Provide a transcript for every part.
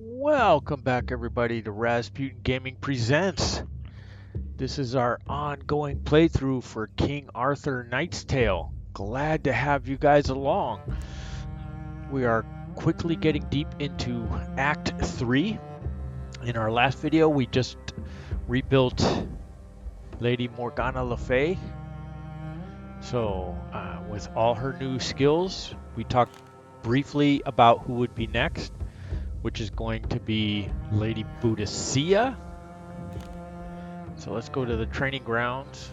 Welcome back, everybody, to Razzpuytin Gaming Presents. This is our ongoing playthrough for King Arthur Knight's Tale. Glad to have you guys along. We are quickly getting deep into Act 3. In our last video, we just rebuilt Lady Morgana Le Fay. So, with all her new skills, we talked briefly about who would be next, which is going to be Lady Boudicca. So let's go to the training grounds,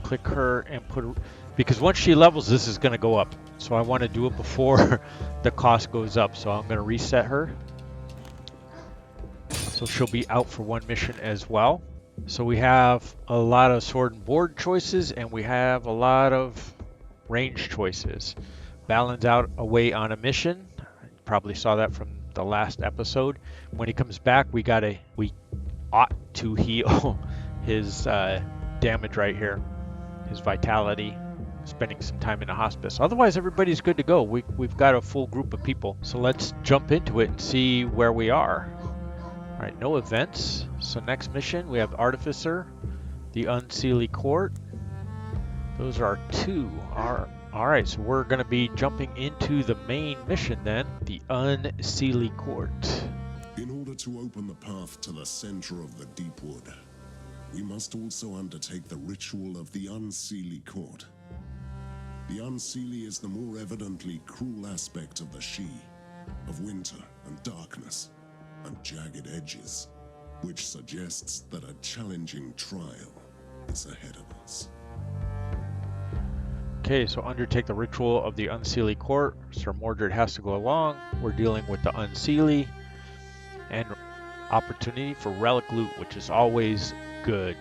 click her and put her, because once she levels, this is going to go up. So I want to do it before the cost goes up. So I'm going to reset her. So she'll be out for one mission as well. So we have a lot of sword and board choices, and we have a lot of range choices. Balance out away on a mission. Probably saw that from the last episode. When he comes back, we ought to heal his damage right here, his vitality, spending some time in a hospice. Otherwise, everybody's good to go. We've got a full group of people. So let's jump into it and see where we are. All right, no events. So next mission, we have Artificer, the Unseelie Court. Those are our two. All right, so we're going to be jumping into the main mission then, the Unseelie Court. In order to open the path to the center of the Deepwood, we must also undertake the ritual of the Unseelie Court. The Unseelie is the more evidently cruel aspect of the She, of winter and darkness and jagged edges, which suggests that a challenging trial is ahead of us. Okay, so undertake the ritual of the Unseelie Court. Sir Mordred has to go along. We're dealing with the Unseelie. And opportunity for relic loot, which is always good.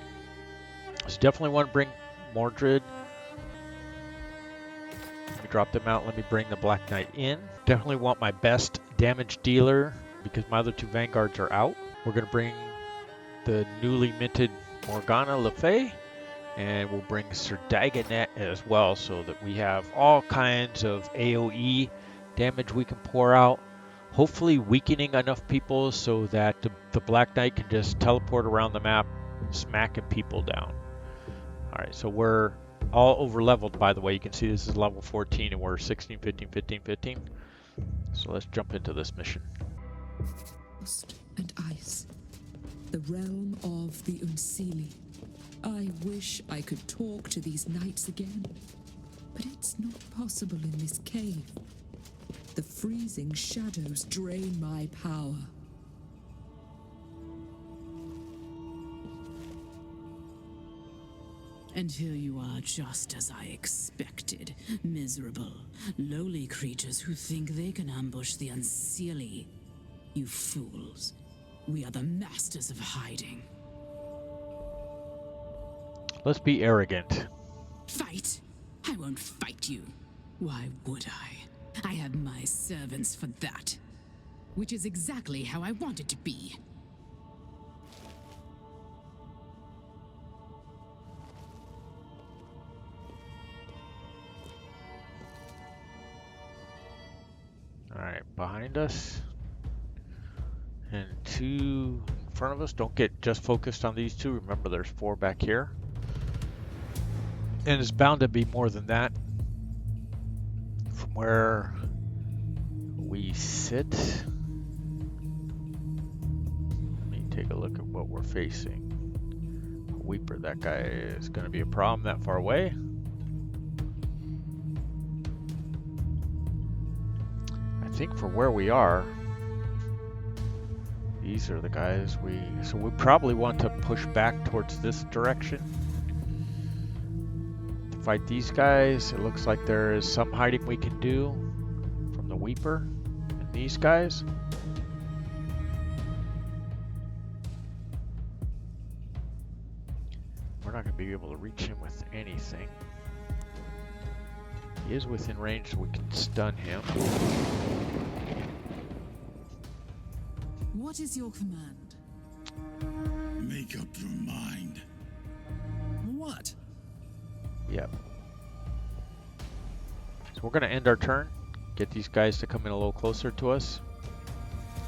So definitely want to bring Mordred. Let me drop them out. Let me bring the Black Knight in. Definitely want my best damage dealer because my other two vanguards are out. We're going to bring the newly minted Morgana Le Fay. And we'll bring Sir Dagonet as well, so that we have all kinds of AoE damage we can pour out. Hopefully weakening enough people so that the Black Knight can just teleport around the map, smacking people down. Alright, so we're all over leveled, by the way. You can see this is level 14 and we're 16, 15, 15, 15. So let's jump into this mission. Frost and ice, the realm of the Unseelie. I wish I could talk to these knights again, but it's not possible in this cave. The freezing shadows drain my power. And here you are, just as I expected. Miserable, lowly creatures who think they can ambush the Unseelie. You fools. We are the masters of hiding. Let's be arrogant. Fight? I won't fight you. Why would I? I have my servants for that. Which is exactly how I want it to be. Alright, behind us. And two in front of us. Don't get just focused on these two. Remember, there's four back here. And it's bound to be more than that from where we sit. Let me take a look at what we're facing. Weeper, that guy is going to be a problem that far away. I think for where we are, these are the guys so we probably want to push back towards this direction. Fight these guys. It looks like there is some hiding we can do from the Weeper and these guys. We're not going to be able to reach him with anything. He is within range, so we can stun him. What is your command? Make up your mind. What? Yep. So we're going to end our turn. Get these guys to come in a little closer to us.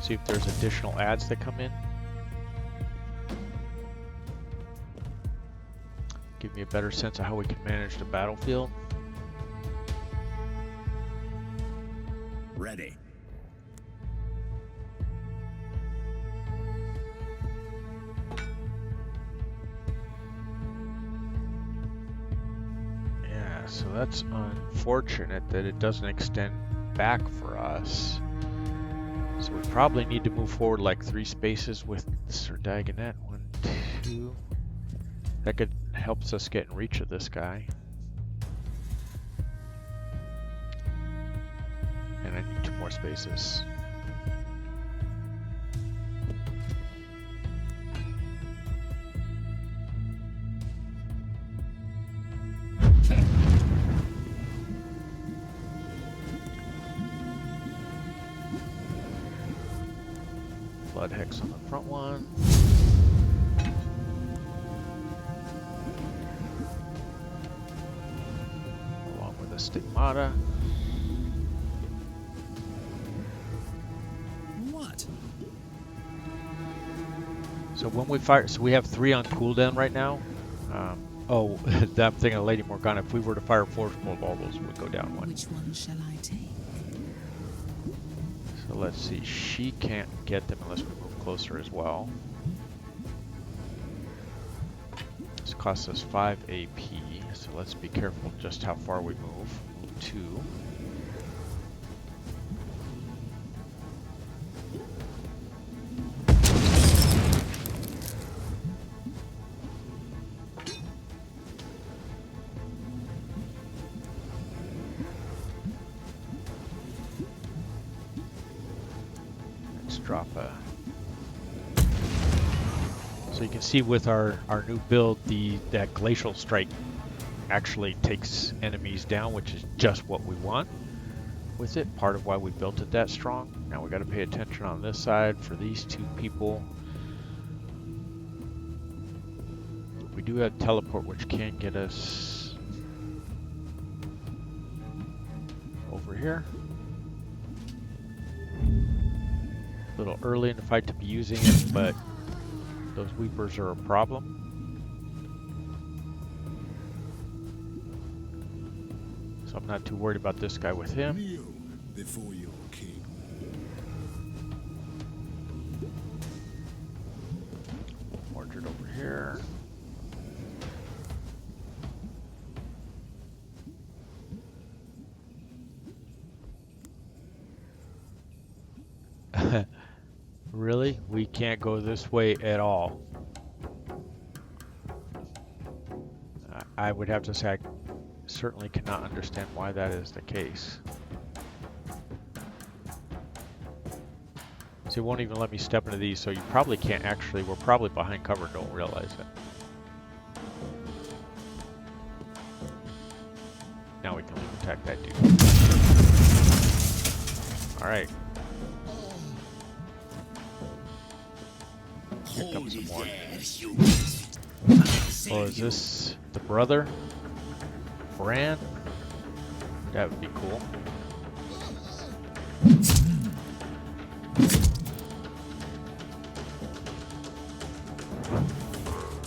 See if there's additional ads that come in. Give me a better sense of how we can manage the battlefield. Ready. Yeah, so that's unfortunate that it doesn't extend back for us. So we probably need to move forward like 3 spaces with Sir Dagonet. 1, 2. That could helps us get in reach of this guy. And I need 2 more spaces. Blood Hex on the front one. Along with a Stigmata. What? So when we fire, so we have 3 on cooldown right now. Oh, I'm thinking of Lady Morgana. If we were to fire 4 more baubles, would go down 1. Which one shall I take? So let's see. She can't get them unless we move closer as well. This costs us 5 AP, so let's be careful just how far we move. Move 2. Drop a. So you can see with our new build, that glacial strike actually takes enemies down, which is just what we want with it. Part of why we built it that strong. Now we got to pay attention on this side for these 2 people. We do have teleport, which can get us over here. A little early in the fight to be using it, but those Weepers are a problem. So I'm not too worried about this guy with him. Kneel before your king. Mordred over here. Really? We can't go this way at all. I would have to say I certainly cannot understand why that is the case. So it won't even let me step into these, so you probably can't actually, we're probably behind cover, don't realize it. Now we can leave attack that dude. Alright. Here comes some more. Oh, is this the brother? Bran? That would be cool.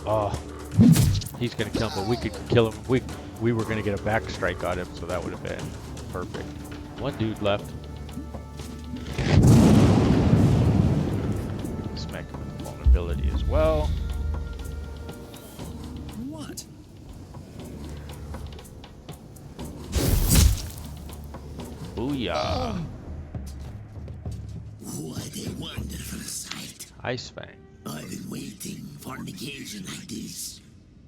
Oh, he's gonna kill him, but we could kill him. We were gonna get a back strike on him, so that would have been perfect. 1 dude left. Smack him with vulnerability as well. What? Booyah! What a wonderful sight. Ice Fang. I've been waiting for an occasion like this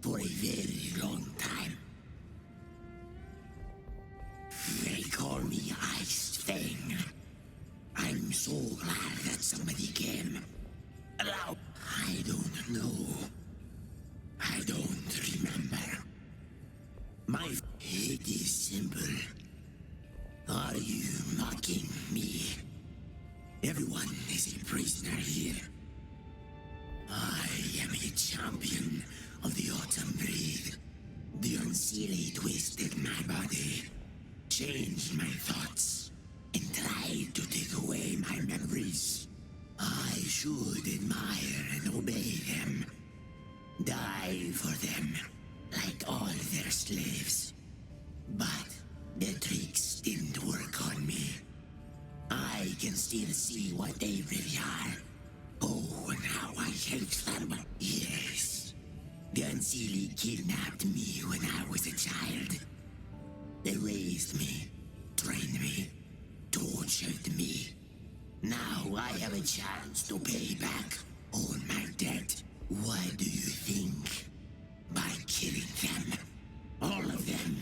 for a very long time. They call me Ice Fang. I'm so glad that somebody came. Now, I don't know. I don't remember. My fate is simple. Are you mocking me? Everyone is a prisoner here. I am a champion of the autumn breed. The Unseelie twisted my body, changed my thoughts, and tried to take away my memories. should admire and obey them. Die for them, like all their slaves. But their tricks didn't work on me. I can still see what they really are. Oh, and how I helped them. Yes. The Unseelie kidnapped me when I was a child. They raised me, trained me, tortured me. Now I have a chance to pay back all my debt. What do you think? By killing them. All of them.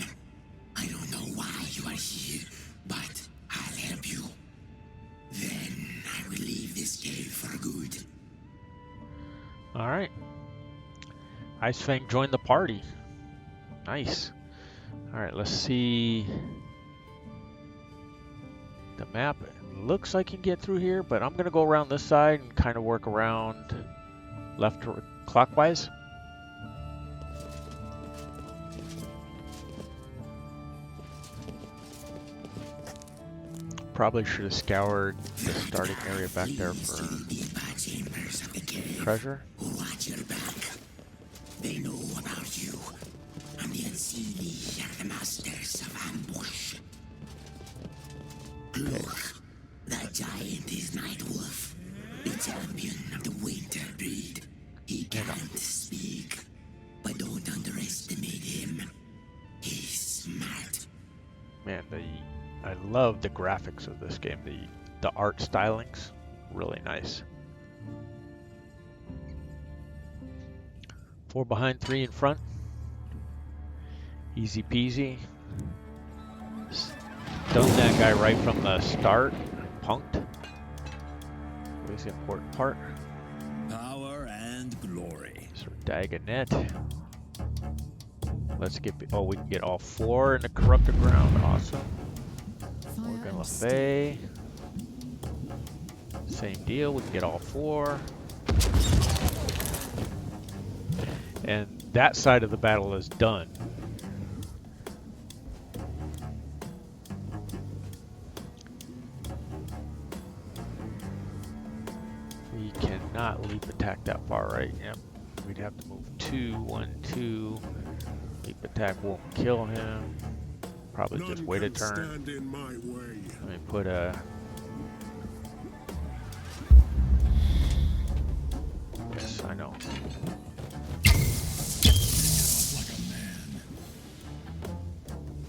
I don't know why you are here, but I'll help you. Then I will leave this cave for good. Alright. Ice Fang joined the party. Nice. Alright, let's see the map. It looks like you can get through here, but I'm going to go around this side and kind of work around left or clockwise. Probably should have scoured the starting area back there for treasure. Watch your back. They know about you. And the Unseelie are the masters of ambush. Look, that giant is Nightwolf, the champion of the winter breed. He can't speak, but don't underestimate him. He's smart. Man, I love the graphics of this game. The art stylings, really nice. 4 behind, 3 in front. Easy peasy. Done that guy right from the start. Punked. Always the important part. Power and glory. Sir Dagonet. Let's get. Oh, we can get all 4 in the corrupted ground. Awesome. Morgan Le Fay. Same deal. We can get all 4. And that side of the battle is done. We cannot leap attack that far, right? Yep. We'd have to move 2, 1, 2. Leap attack won't kill him. Probably just wait a turn. Let me put a... Yes, I know.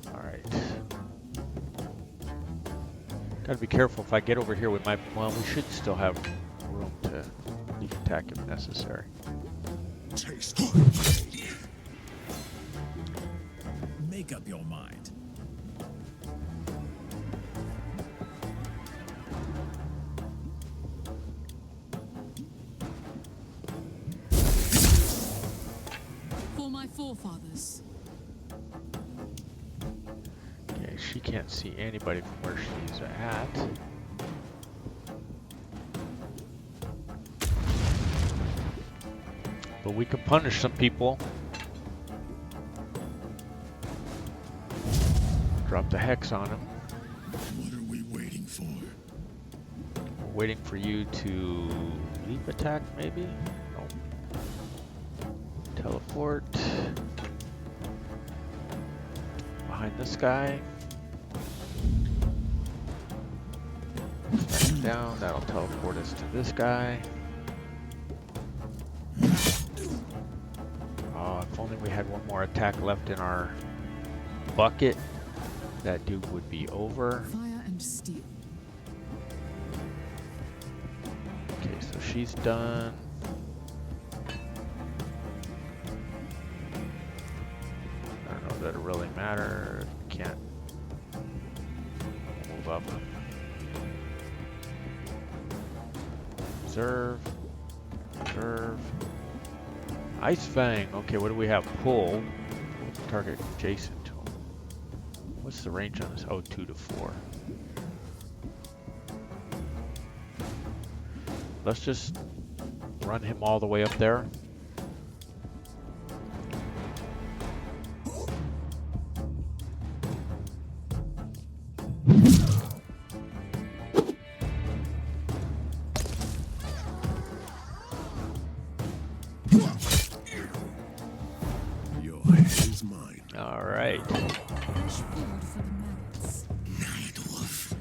Alright. Gotta be careful if I get over here with my... Well, we should still have room to leap attack if necessary. Make up your mind. For my forefathers. Okay, she can't see anybody from where she's at. But we can punish some people. Drop the hex on him. What are we waiting for? We're waiting for you to leap attack, maybe? No. Teleport. Behind this guy. Back down, that'll teleport us to this guy. Oh, if only we had one more attack left in our bucket. That dude would be over. Fire and steel. Okay, so she's done. I don't know that it really matters. Can't move up. Observe. Observe. Ice Fang. Okay, what do we have? Pull. Target adjacent. What's the range on this? Oh, 2 to 4. Let's just run him all the way up there. Your head is mine. All right. Fresh food for the mouths. Night Wolf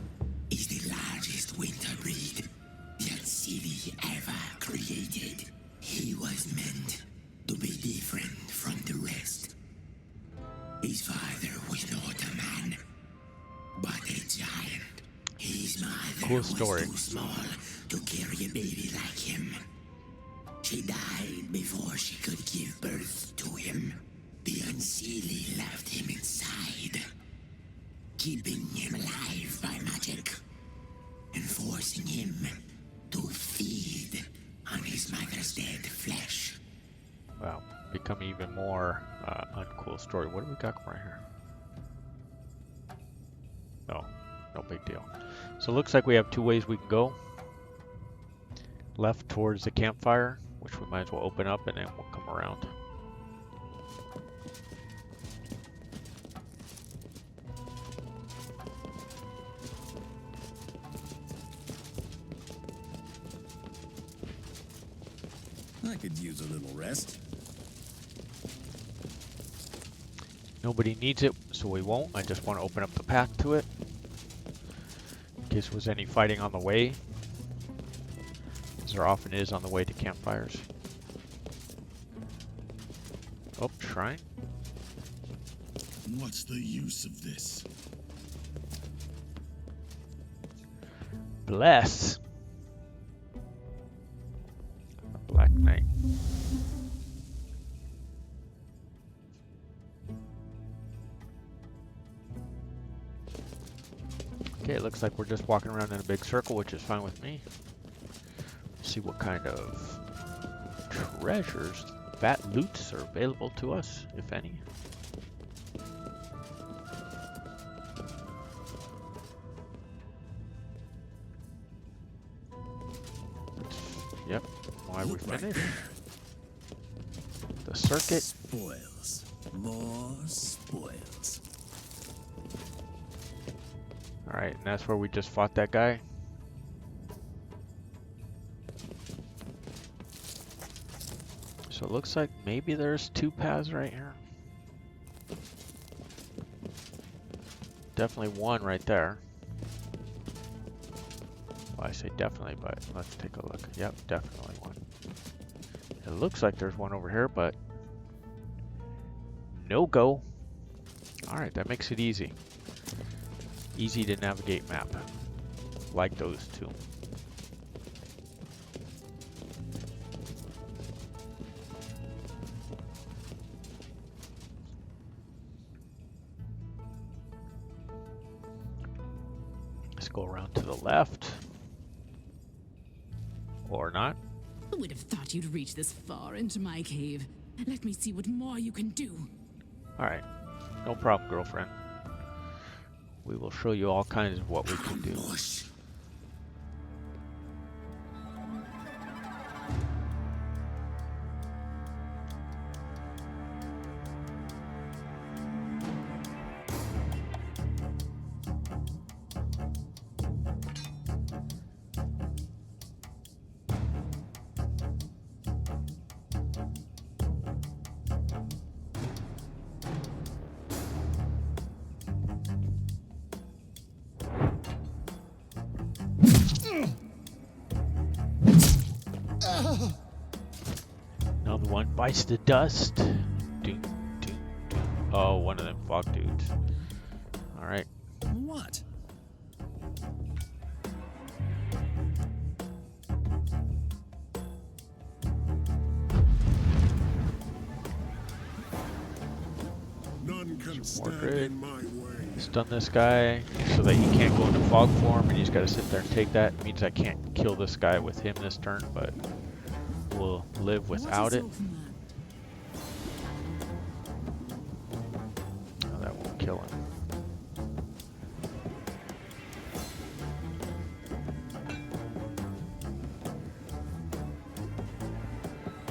is the largest winter breed the Unseelie ever created. He was meant to be different from the rest. His father was not a man, but a giant. His mother Cool story. was too small to carry a baby like him. She died before she could give birth to him. The Unseelie left him inside, keeping him alive by magic, and forcing him to feed on his mother's dead flesh. Wow. Become even more uncool story. What do we got right here? No, no big deal. So it looks like we have two ways we can go. Left towards the campfire, which we might as well open up, and then we'll come around. I could use a little rest. Nobody needs it, so we won't. I just want to open up the path to it. In case there was any fighting on the way. As there often is on the way to campfires. Oh, shrine. What's the use of this? Bless. A Black Knight. Okay, it looks like we're just walking around in a big circle, which is fine with me. See what kind of treasures, fat loots are available to us, if any. Yep, why we finished. The circuit. Spoils. More spoils. Alright, and that's where we just fought that guy. So it looks like maybe there's two paths right here. Definitely one right there. Well, I say definitely, but let's take a look. Yep, definitely one. It looks like there's one over here, but no go. Alright, that makes it easy. Easy to navigate map. Like those two. Let's go around to the left. Or not. Who would have thought you'd reach this far into my cave? Let me see what more you can do. Alright. No problem, girlfriend. We will show you all kinds of what we can do. Another one bites the dust. Doom, doom, doom. Oh, one of them fog dudes. Alright. What? None can More stand grid. in my way. Stun this guy so that he can't go into fog form, and he's got to sit there and take that. It means I can't kill this guy with him this turn, but we'll live without it. Oh, that won't kill him.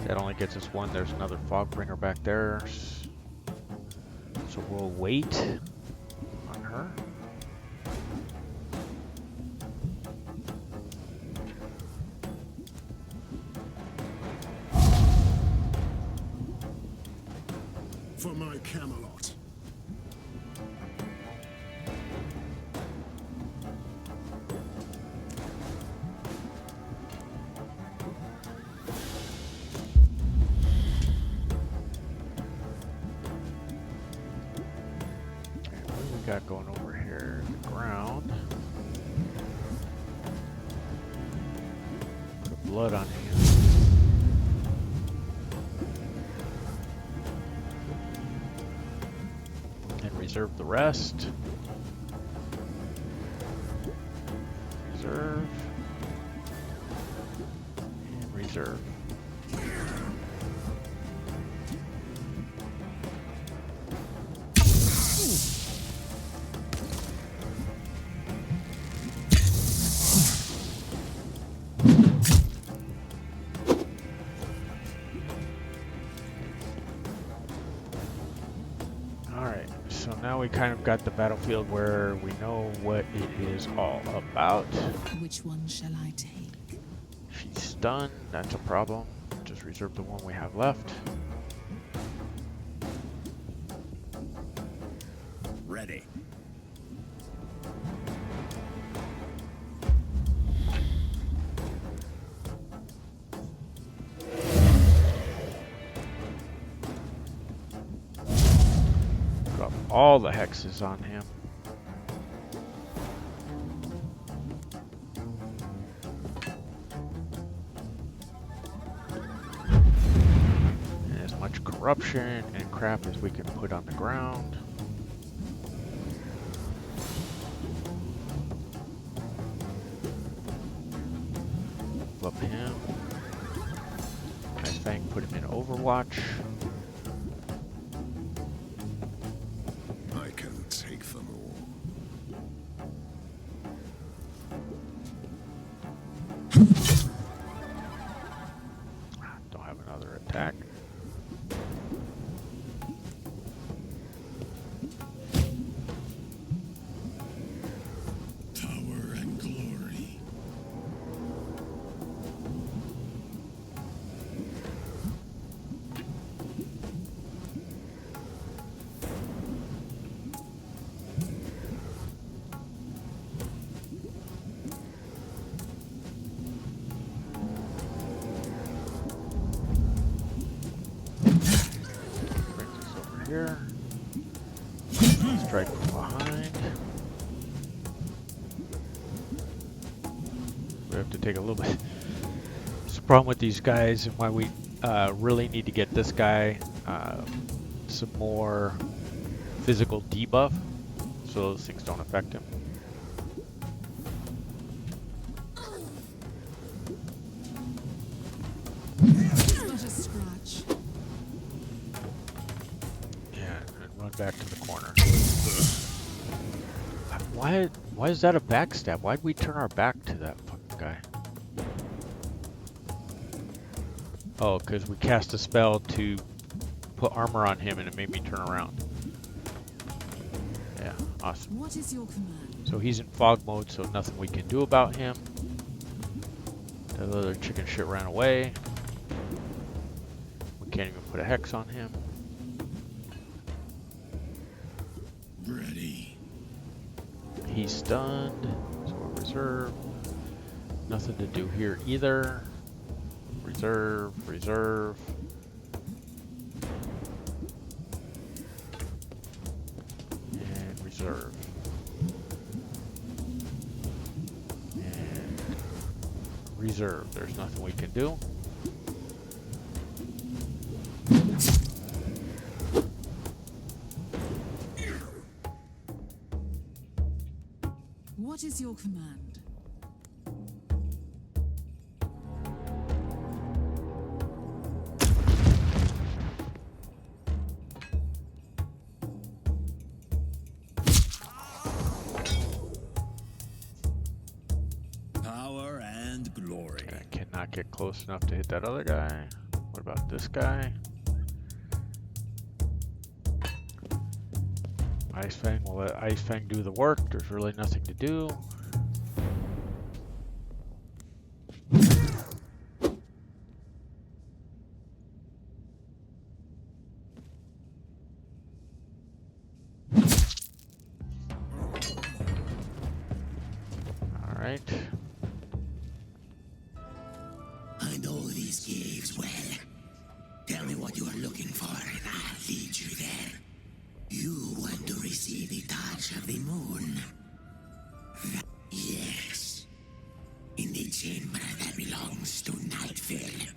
That only gets us one. There's another fog bringer back there. So we'll wait on her. for my Camelot. What do we got going over here? The ground. Put blood on him. Reserve the rest. Reserve. And reserve. So now we kind of got the battlefield where we know what it is all about. Which one shall I take? She's stunned, that's a problem. Just reserve the one we have left. Ready. All the hexes on him. And as much corruption and crap as we can put on the ground. Flip him. Nice Fang, put him in Overwatch. Take them all. Don't have another attack. Power and glory. Here. Strike from behind. We have to take a little bit. It's the problem with these guys and why we really need to get this guy some more physical debuff so those things don't affect him. Not a scratch. Back to the corner. Why is that a backstab? Why'd we turn our back to that fucking guy? Oh, because we cast a spell to put armor on him and it made me turn around. Yeah, awesome. What is your command? So he's in fog mode, so nothing we can do about him. That other chicken shit ran away. We can't even put a hex on him. Ready. He's stunned, so we'll reserve. Nothing to do here either. Reserve, reserve. And reserve. And reserve. There's nothing we can do. What is your command? Power and glory. I cannot get close enough to hit that other guy. What about this guy? Ice Fang will let Ice Fang do the work. There's really nothing to do. these caves well. Tell me what you are looking for, and I'll lead you there. You want to receive the touch of the moon? Yes. In the chamber that belongs to Nightfell.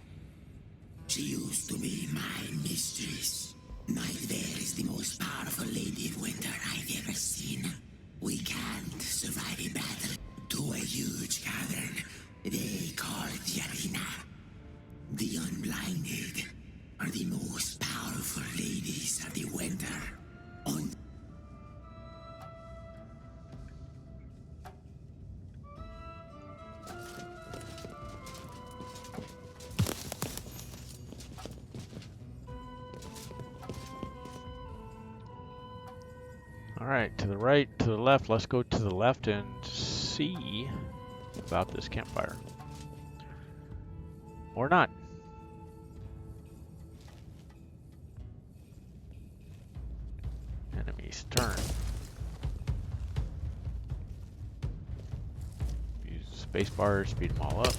She used to be my mistress. Nightfell is the most powerful lady of winter I've ever seen. We can't survive a battle to a huge cavern they call the arena. The unblinded are the most powerful ladies of the winter. Alright, to the right, to the left. Let's go to the left and see about this campfire. Or not. Enemies turn. Use spacebar, speed them all up.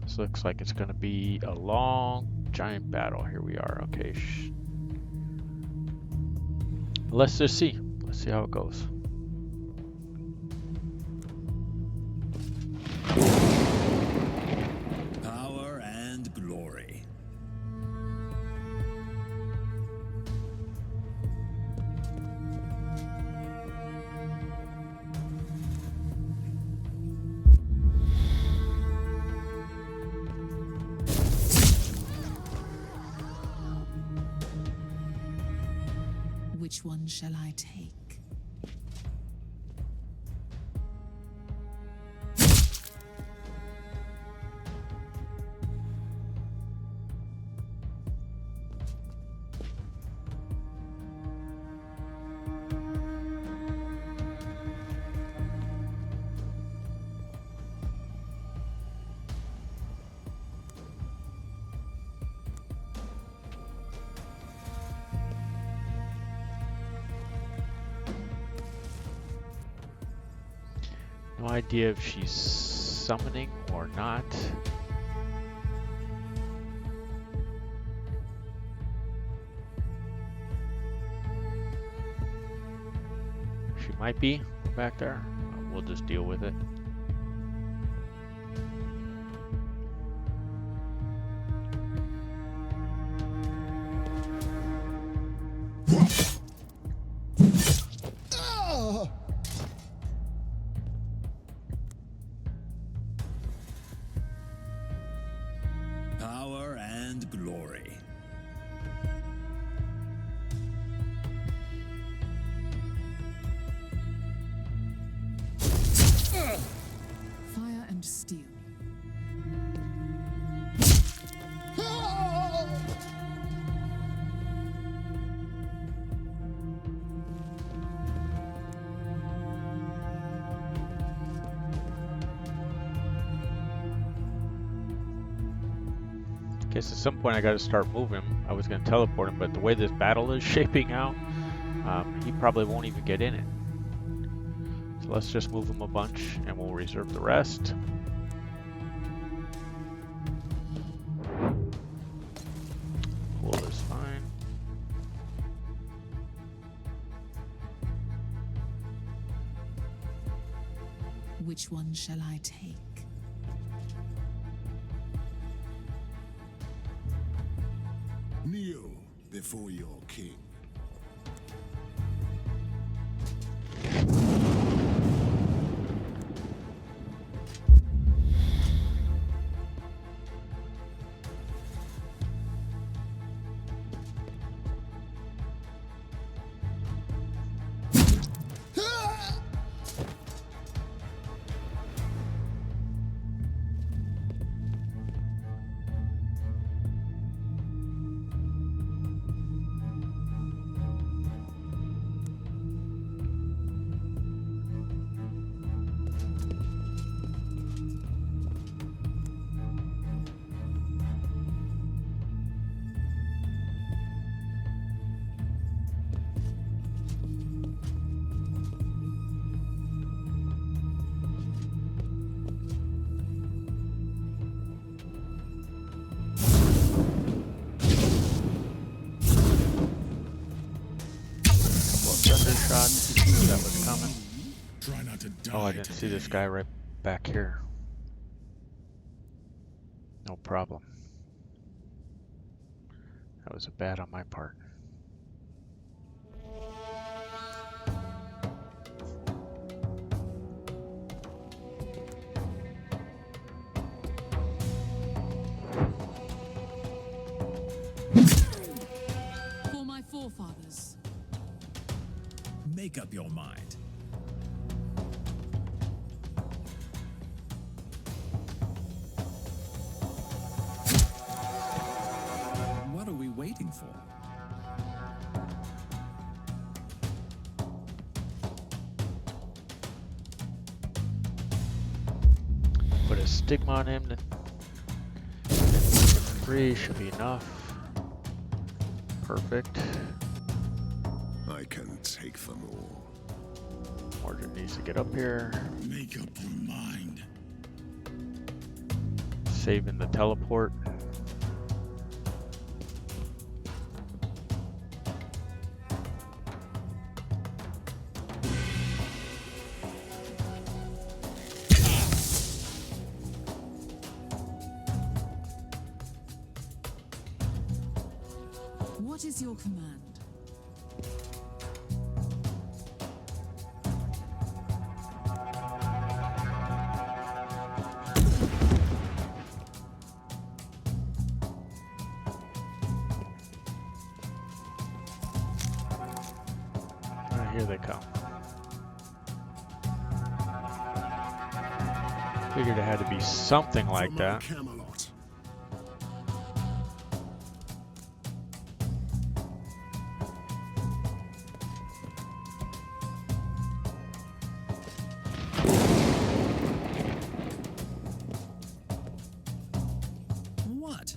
This looks like it's going to be a long, giant battle. Here we are. Okay. Let's just see. Let's see how it goes. Power and glory. Which one shall I take? No idea if she's summoning or not. She might be back there. We'll just deal with it. Power and glory. Fire and steel. Guess at some point I got to start moving. I was going to teleport him, but the way this battle is shaping out, he probably won't even get in it. So let's just move him a bunch, and we'll reserve the rest. Pool is fine. Which one shall I take? Kneel before your king. shot. Knew that was coming. Try not to die. Oh, I didn't see this guy right back here. No problem. That was a bad on my part. For my forefathers. Make up your mind. What are we waiting for? Put a stigma on him. 3 should be enough. Perfect. I can take them all. Mordred needs to get up here. Make up your mind. Saving the teleport. What is your command? Here they come. Figured it had to be something like that. Camelot. What?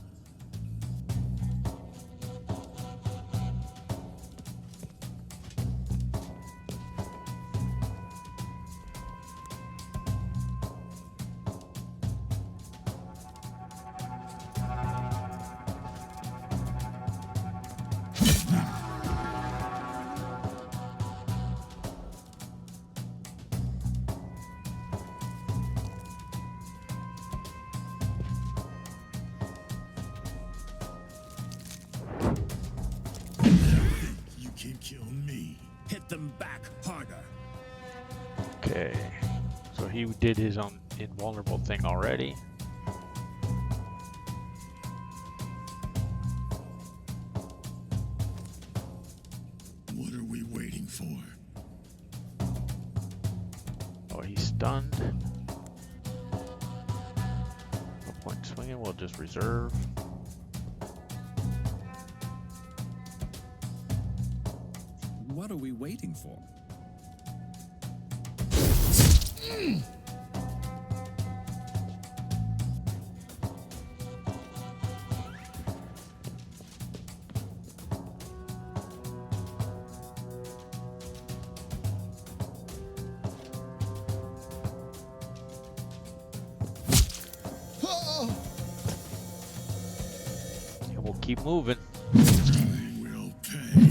You can kill me. Hit them back harder. Okay. So he did his own invulnerable thing already. What are we waiting for? Oh, he's stunned. No point swinging, we'll just reserve. What are we waiting for? And we'll keep moving. I will pay.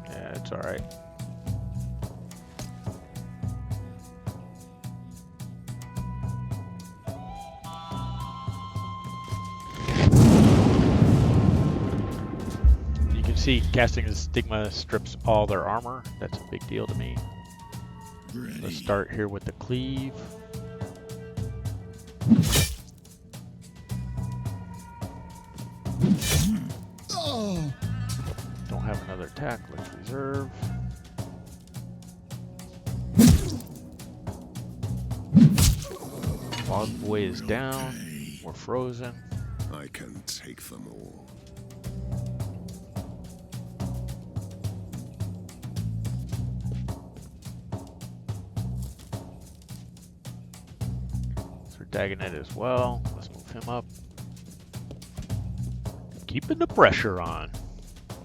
Yeah, it's alright. You can see casting a stigma strips all their armor. That's a big deal to me. Ready. Let's start here with the cleave. Don't have another attack. Let's reserve. Log boy is down. We're frozen. I can take them all. Sir Dagonet as well. Let's move him up. Keeping the pressure on.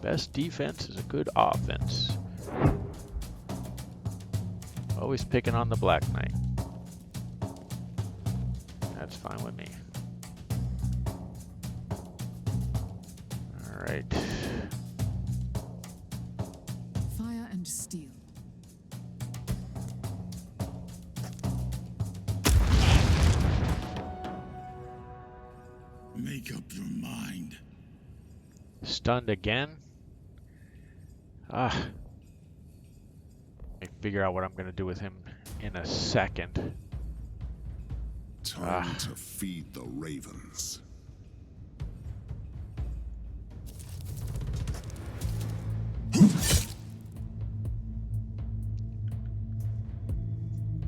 Best defense is a good offense. Always picking on the Black Knight. That's fine with me. Alright. ground steel. Make up your mind. Stunned again? Ah. Let me figure out what I'm going to do with him in a second. Time to feed the ravens.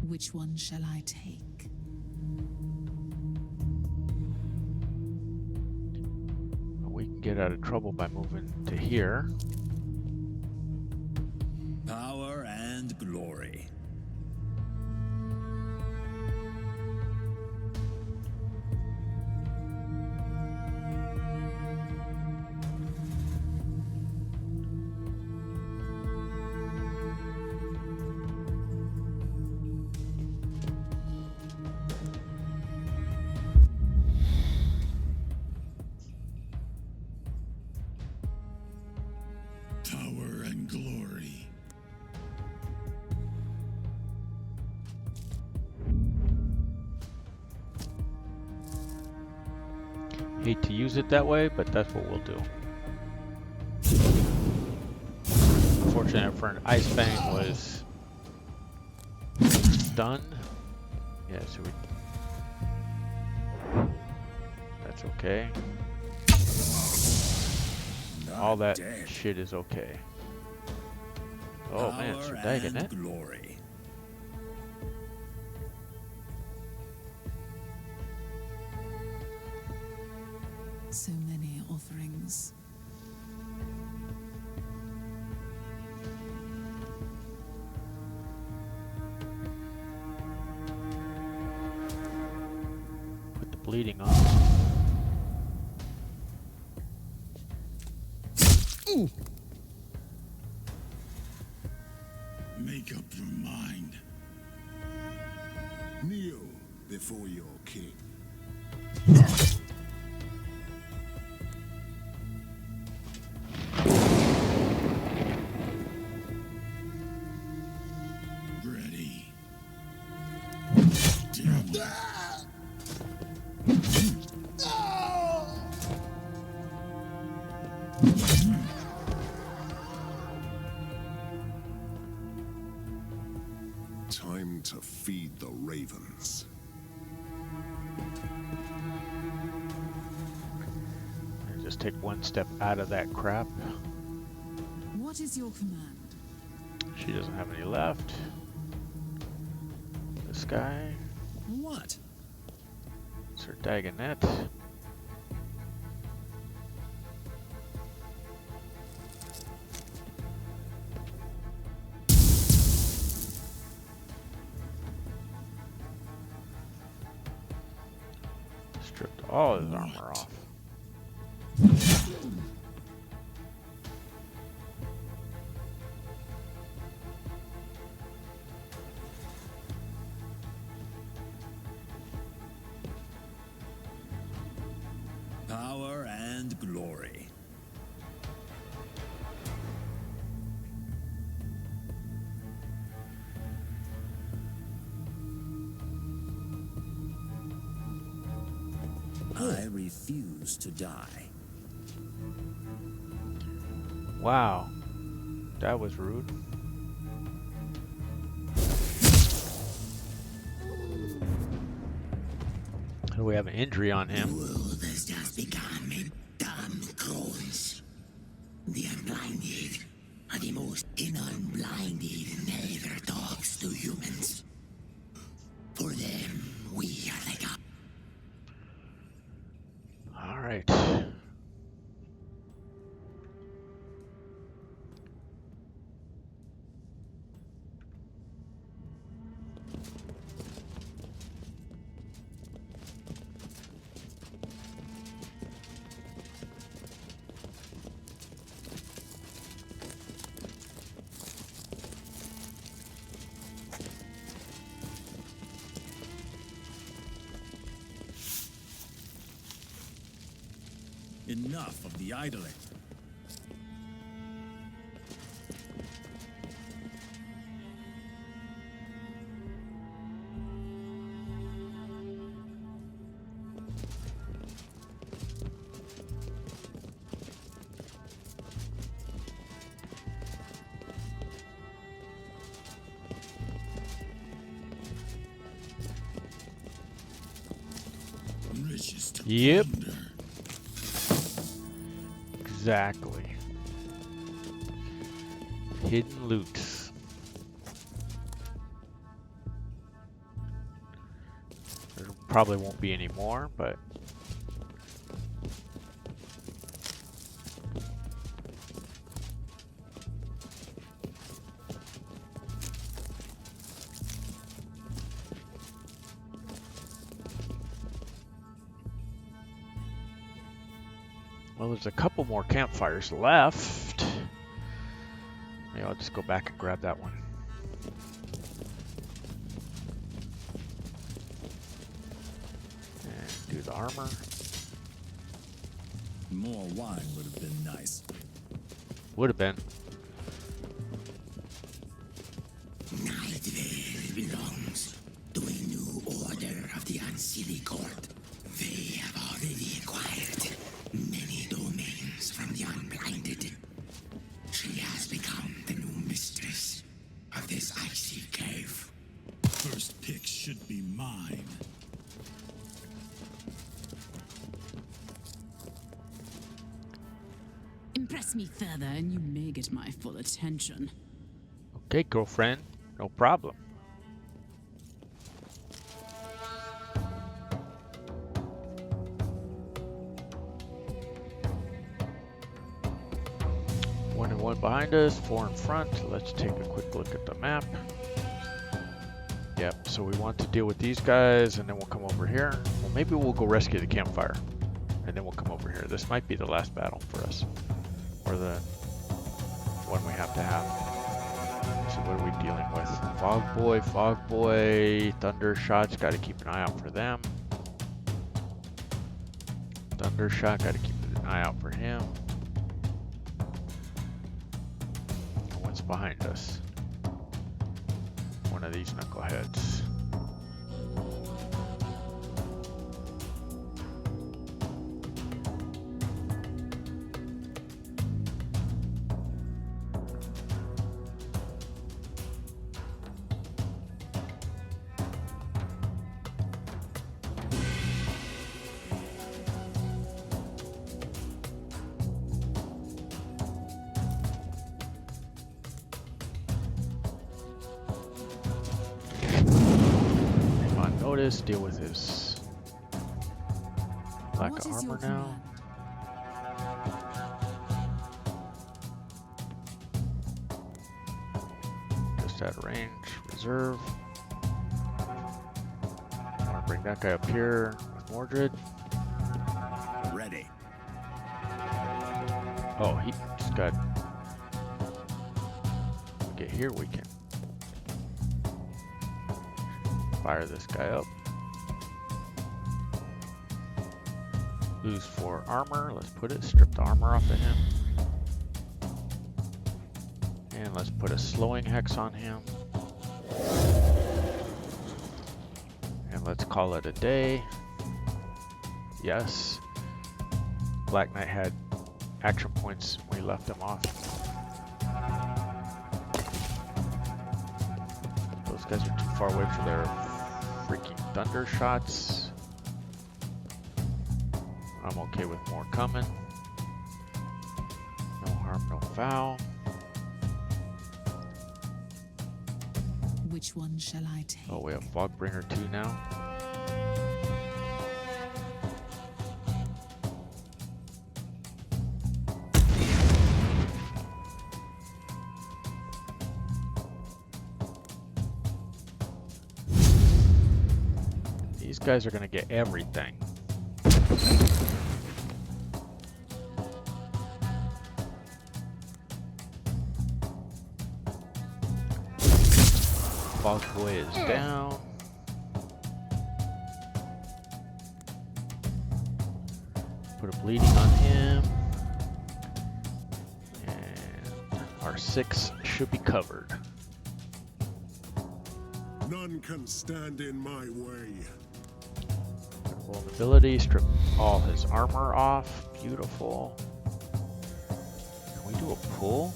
Which one shall I take? We can get out of trouble by moving to here. Power and glory. Power and glory. Hate to use it that way, but that's what we'll do. Unfortunately, for an Ice Fang was stunned. Yeah, so that's okay. All that dead. shit is okay. Oh man, Sir Dagonet. Glory. So many offerings. Put the bleeding on. Make up your mind. Kneel before your king. Ready. Damn it. Time to feed the ravens. And just take one step out of that crap. What is your command? She doesn't have any left. This guy, What? Sir Dagonet. Stripped all his armor off. Power and glory. I refuse to die. Wow, that was rude. So we have an injury on The him. world has just become a dumb clones. The unblinded are the most unblinded never talks to humans. For them, we are like a All right. Enough of the idling. Yep. Exactly. Hidden loot. There probably won't be any more, but well, there's a couple more campfires left. Maybe I'll just go back and grab that one. And do the armor. More wine would have been nice. Would have been. Nightvale belongs to a new order of the Unseelie Court. They have already acquired many domains from the unblinded. She has become the new mistress of this icy cave. First pick should be mine. Impress me further and you may get my full attention. Okay, girlfriend. No problem. One and one behind us, four in front. Let's take a quick look at the map. Yep, so we want to deal with these guys and then we'll come over here. Well, maybe we'll go rescue the campfire and then we'll come over here. This might be the last battle for us, or the one we have to have. So what are we dealing with? Fog Boy, Thunder Shots, gotta keep an eye out for them. Thunder Shot, gotta keep an eye out for him. What's behind us? One of these knuckleheads. Deal with his lack of armor now. Just out of range. Reserve. I want to bring that guy up here with Mordred. Ready. Oh, he just got. Get here, we can fire this guy up. Lose 4 armor. Let's put it. Strip the armor off of him. And let's put a slowing hex on him. And let's call it a day. Yes. Black Knight had action points when we left him off. Those guys are too far away for their freaking thunder shots. I'm okay with more coming. No harm, no foul. Which one shall I take? Oh, we have Fogbringer 2 now. These guys are going to get everything. Fog Boy is down. Put a bleeding on him. And our 6 should be covered. None can stand in my way. Vulnerability, strip all his armor off. Beautiful. Can we do a pull?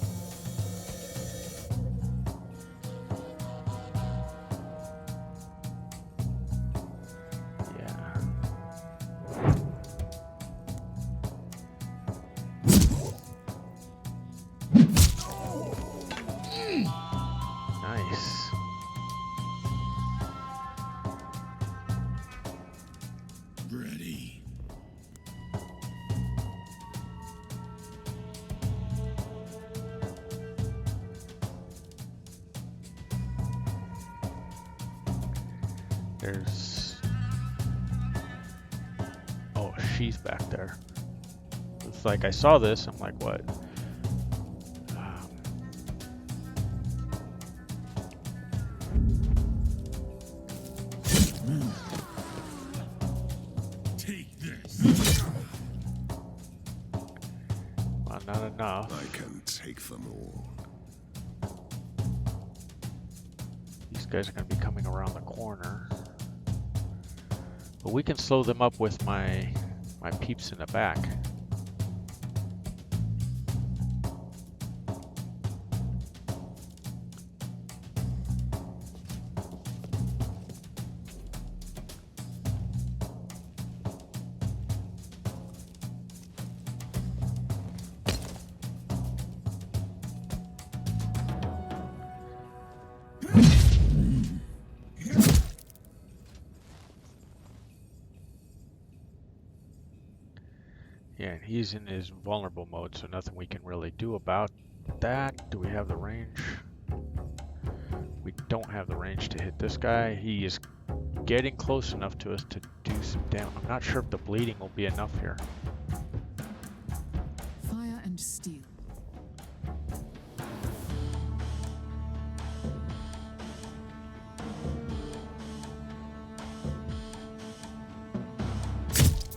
There's... Oh, she's back there. It's like I saw this, I'm like, what? Take this. Well, not enough. I can take them all. These guys are going to be coming around the corner. But we can slow them up with my peeps in the back. Yeah, and he's in his vulnerable mode, so nothing we can really do about that. Do we have the range? We don't have the range to hit this guy. He is getting close enough to us to do some damage. I'm not sure if the bleeding will be enough here. Fire and steel.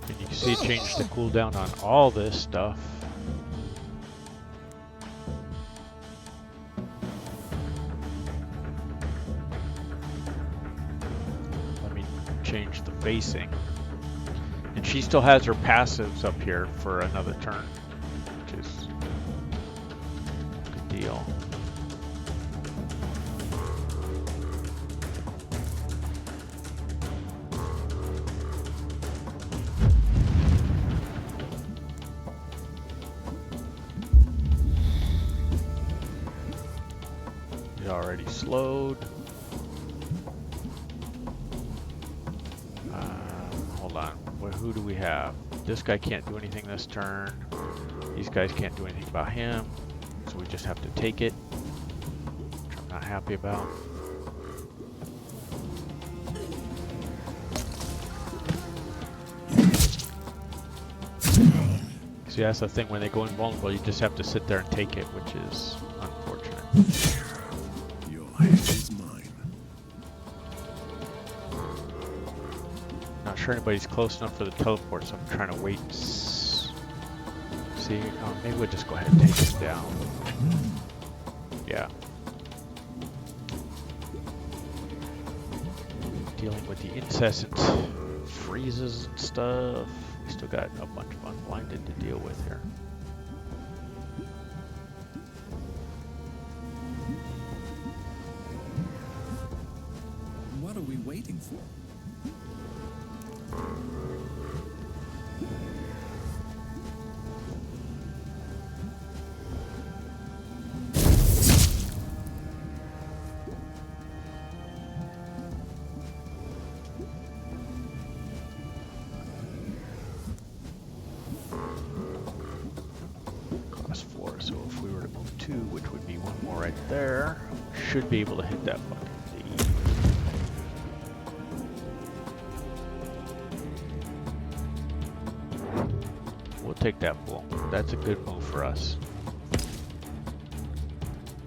And you can see it changed the cooldown on all this stuff. Let me change the facing. And she still has her passives up here for another turn, which is a good deal. He's already slowed. Hold on. Who do we have? This guy can't do anything this turn. These guys can't do anything about him. So we just have to take it, which I'm not happy about. See, that's the thing. When they go invulnerable, you just have to sit there and take it, which is unfortunate. Your head is mine. Not sure anybody's close enough for the teleport, so I'm trying to wait and see. Oh, maybe we'll just go ahead and take it down. Yeah. Dealing with the incessant freezes and stuff. We still got a bunch of unblinded to deal with here. What are we waiting for? Cost 4, so if we were to move 2, which would be one more right there, should be able to hit that button. We'll take that blow. That's a good move for us.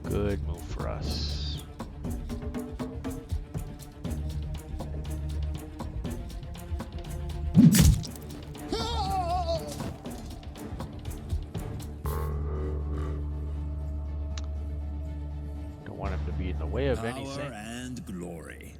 Good move for us. Don't want him to be in the way of anything. Power and glory.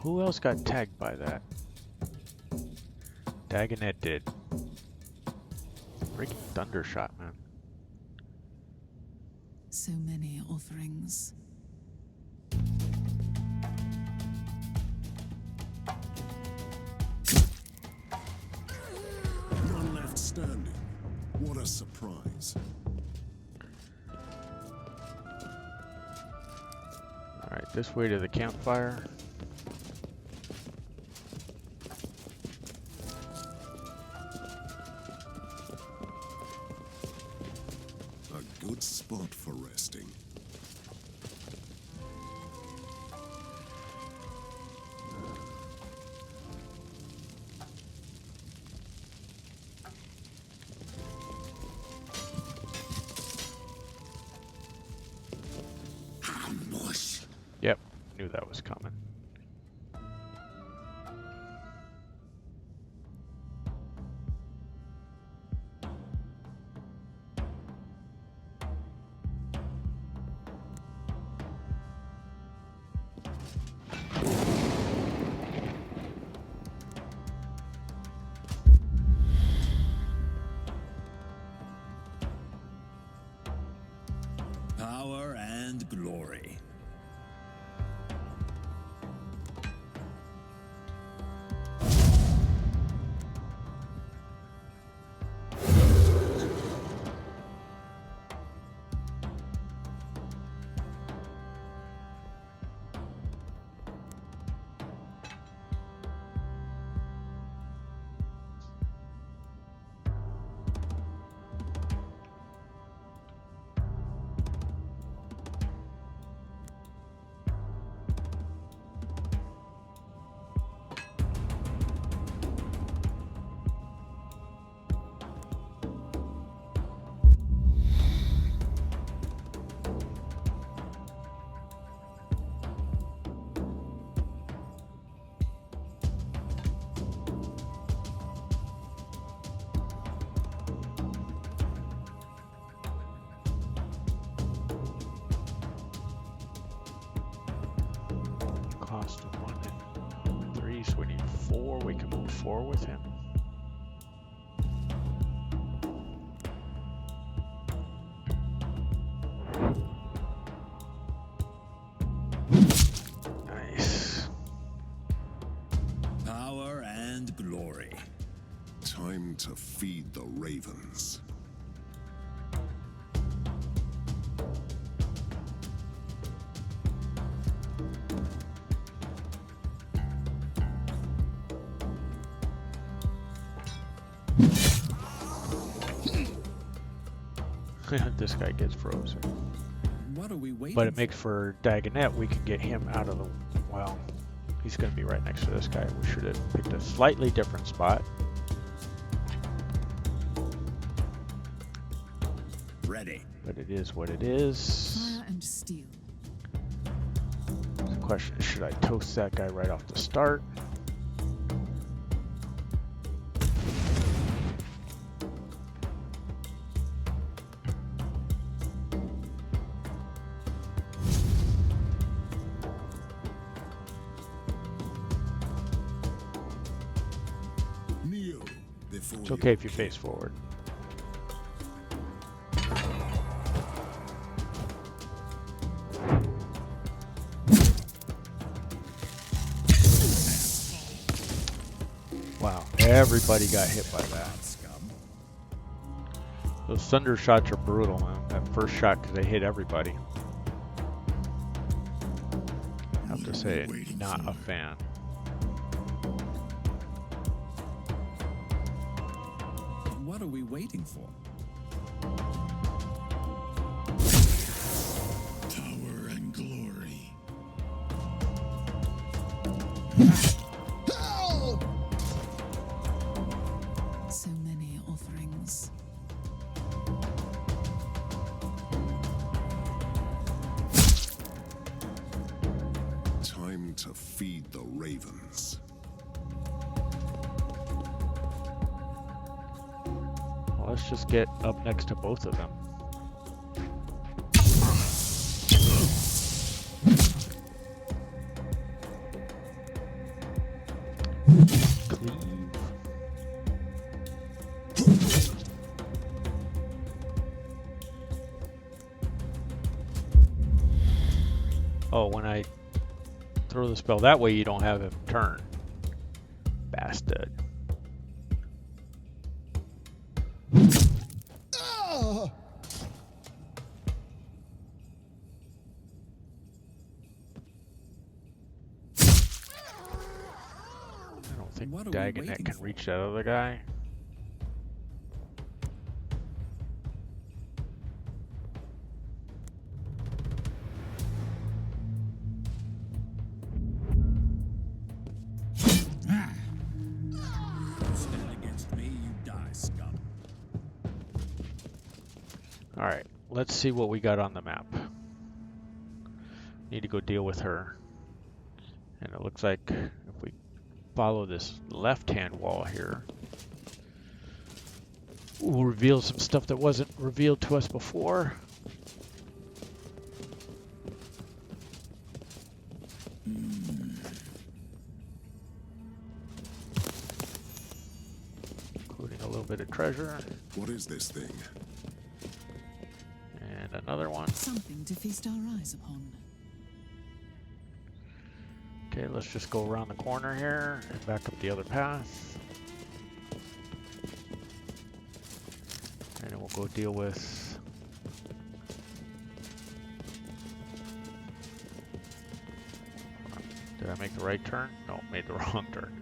who else got tagged by that? Dagonet did. Freaking Thundershot, man. So many offerings. None left standing. What a surprise. Alright, this way to the campfire. A good spot for resting. Ambush. Yep, knew that was coming. Power and glory. Cost of 1 and 3, so we need 4. We can move 4 with him. Nice. Power and glory. Time to feed the ravens. This guy gets frozen. What are we waiting But it makes for Dagonet, we can get him out of the... Well, he's going to be right next to this guy. We should have picked a slightly different spot. Ready. But it is what it is. Fire and steel. The question is, should I toast that guy right off the start? Kneel before It's okay if you face forward. Wow, everybody got hit by that. Those thunder shots are brutal, man. That first shot, because they hit everybody. I have to say, not a fan. What are we waiting for? Power and glory. So many offerings. Time to feed the ravens. Well, let's just get up next to both of them. Oh, when I throw the spell that way, you don't have him turn. Bastard. Ah! I don't think What are we Dagonet waiting can for? reach that other guy. Stand against me, you die, scum. Alright, let's see what we got on the map. Need to go deal with her. And it looks like if we follow this left-hand wall here, we'll reveal some stuff that wasn't revealed to us before. Including a little bit of treasure. What is this thing? And another one. Something to feast our eyes upon. Okay, let's just go around the corner here and back up the other path. And then we'll go deal with... Did I make the right turn? No, made the wrong turn.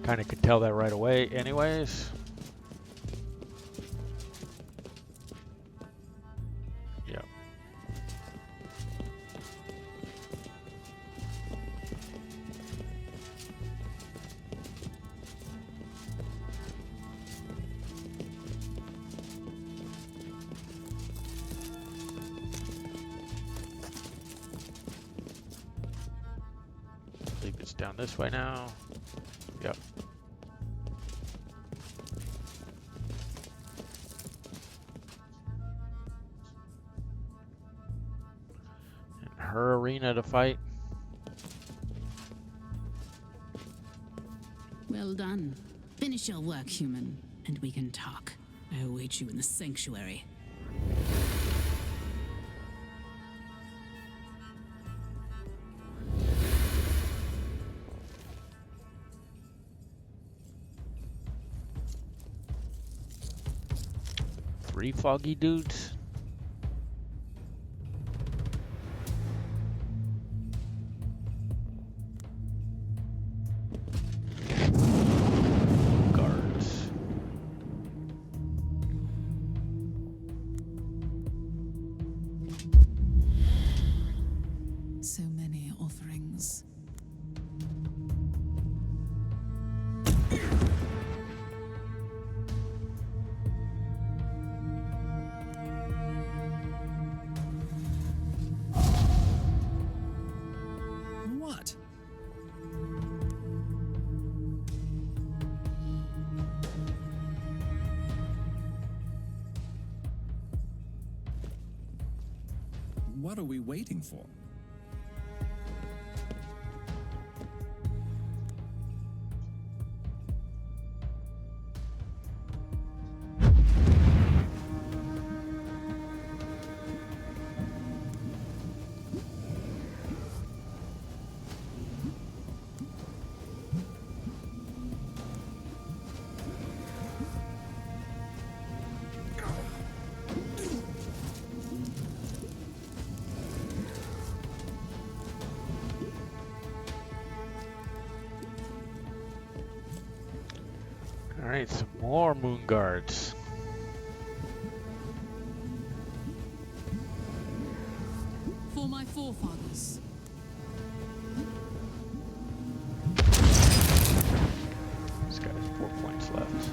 Kind of could tell that right away anyways. Yep. I think it's down this way now. Yep. And her arena to fight. Well done. Finish your work, human, and we can talk. I await you in the sanctuary. Three foggy dudes. Guards. So many offerings. What? What are we waiting for? Alright, some more moon guards. For my forefathers. This guy has 4 points left.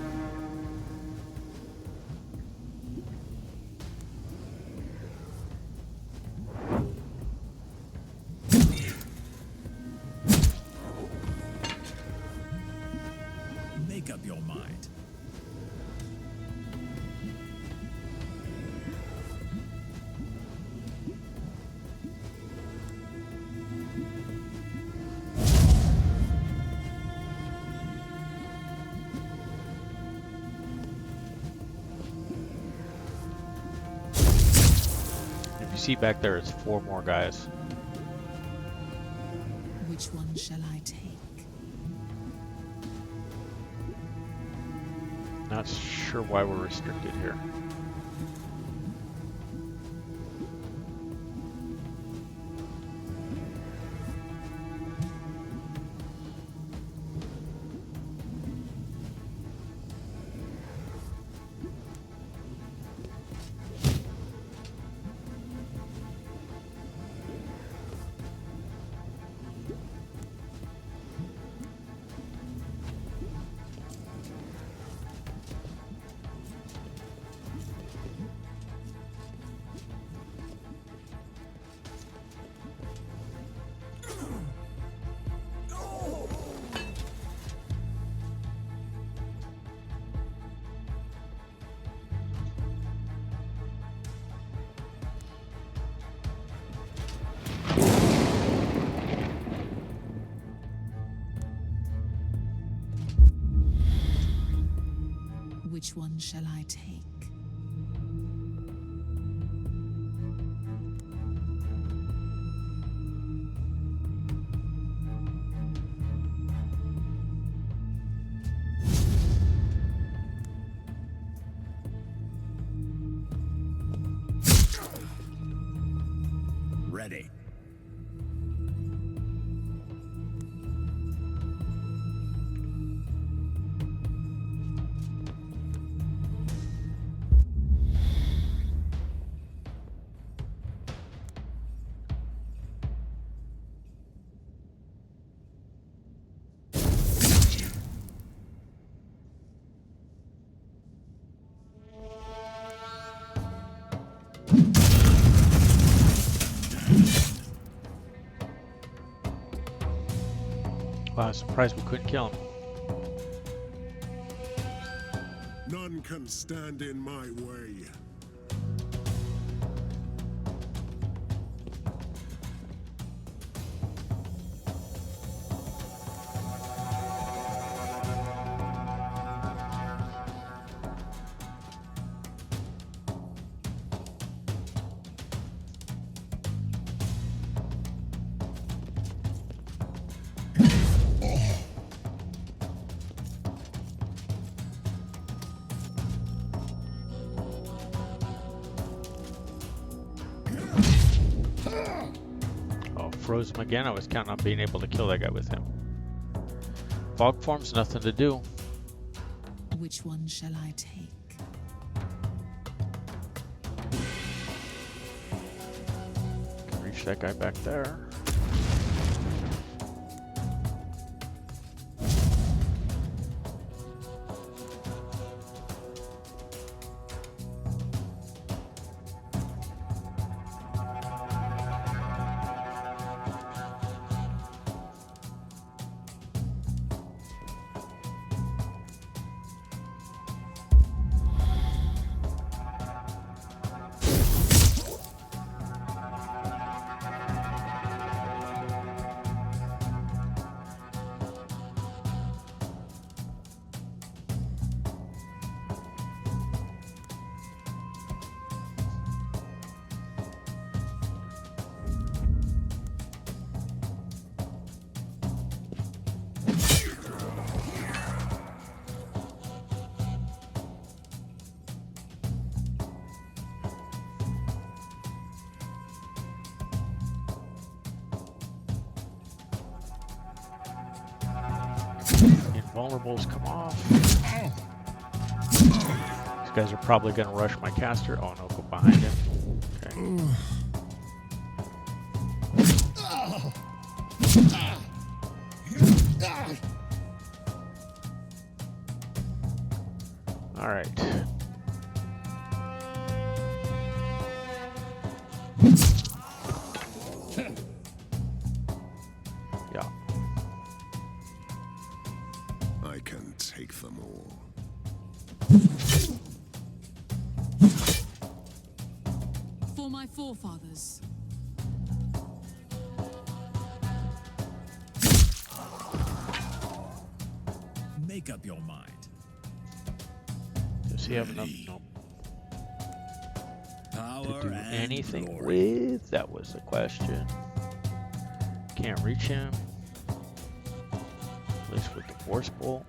Make up your mind. see back there is 4 more guys. Which one shall I take? Not sure why we're restricted here. Which one shall I take? Ready. Wow, surprised we couldn't kill him. None can stand in my way. Froze him again. I was counting on being able to kill that guy with him. Fog form's nothing to do. Which one shall I take? Can reach that guy back there. Invulnerables come off. These guys are probably going to rush my caster. Oh no, go behind him. Okay. All right. Yeah. I can take them all. For my forefathers. Make up your mind. Does he have enough? Ready. Nope. Power to do and anything glory. with? That was the question. Can't reach him. At least with the Force Bolt.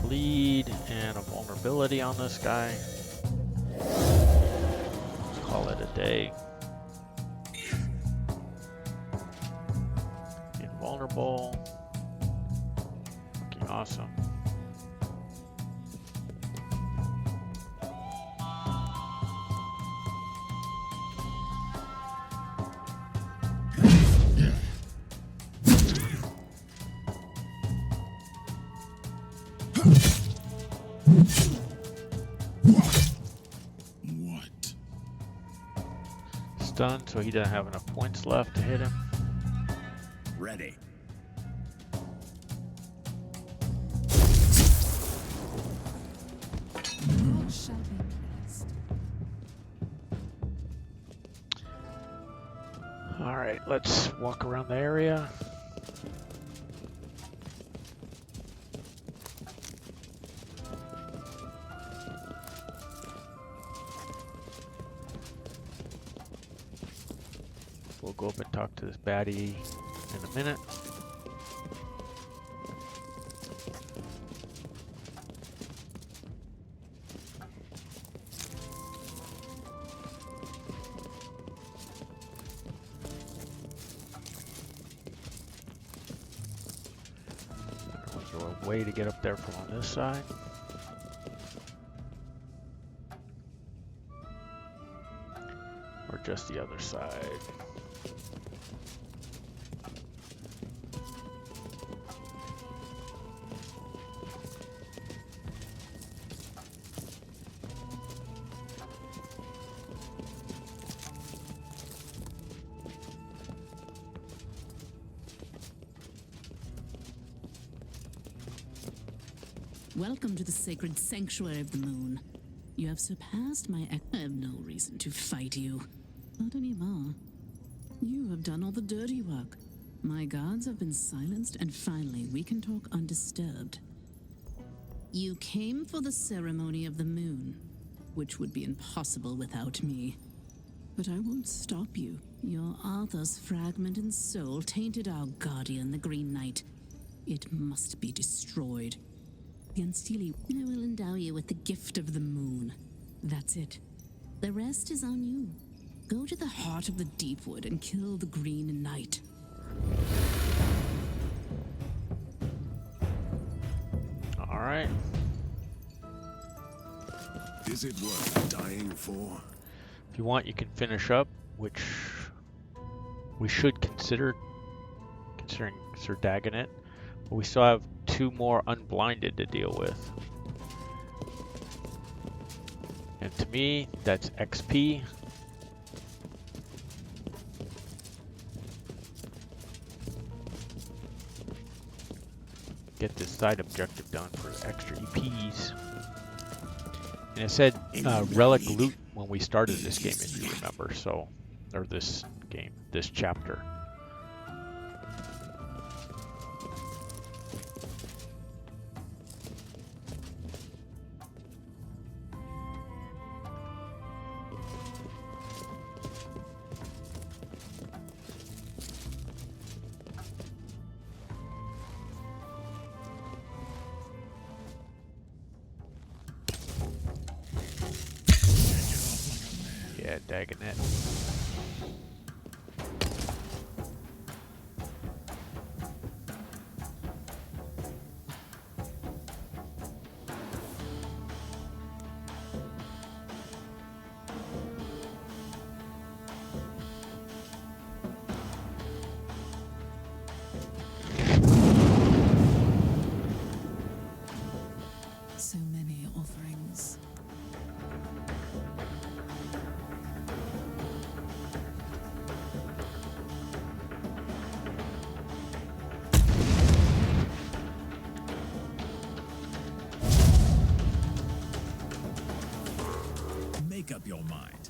Bleed and a vulnerability on this guy. Let's call it a day. Invulnerable. Fucking awesome. What? Stunned, so he doesn't have enough points left to hit him. Ready. God shall be praised. Alright, let's walk around the area. We'll go up and talk to this baddie in a minute. Was there a way to get up there from on this side? Or just the other side? Welcome to the sacred sanctuary of the moon. You have surpassed my I have no reason to fight you. Not anymore. You have done all the dirty work. My guards have been silenced, and finally we can talk undisturbed. You came for the ceremony of the moon, which would be impossible without me. But I won't stop you. Your Arthur's fragment and soul tainted our guardian, the Green Knight. It must be destroyed. The Unseelie, I will endow you with the gift of the moon. That's it. The rest is on you. Go to the heart of the Deepwood and kill the Green Knight. All right. Is it worth dying for? If you want, you can finish up, which we should consider, considering Sir Dagonet. But we still have 2 more unblinded to deal with. And to me, that's XP. Get this side objective done for extra EPs. And it said relic loot when we started this game, if you remember. So, or this game, this chapter. Yeah, Dagonet. So many offerings. Make up your mind.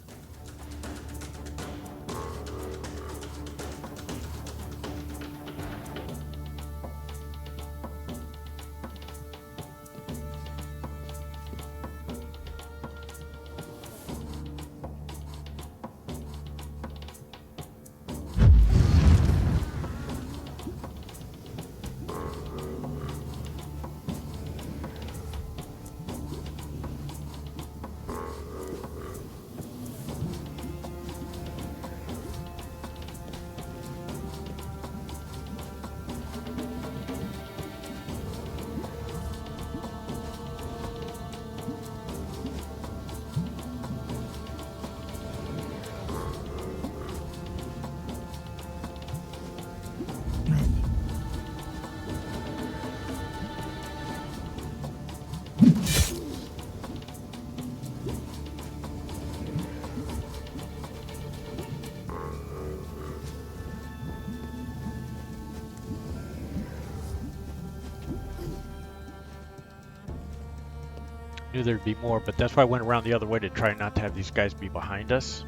knew there'd be more, but that's why I went around the other way to try not to have these guys be behind us.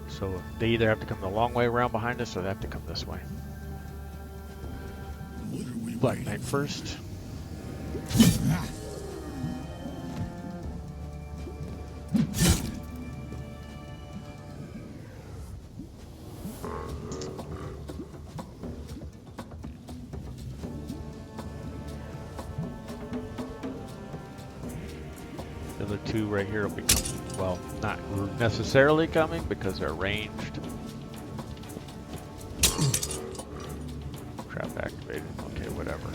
So they either have to come the long way around behind us or they have to come this way. What are we Black waiting Knight for? first. The other two right here will be coming. Well, not necessarily coming because they're ranged. Trap activated. Okay, whatever.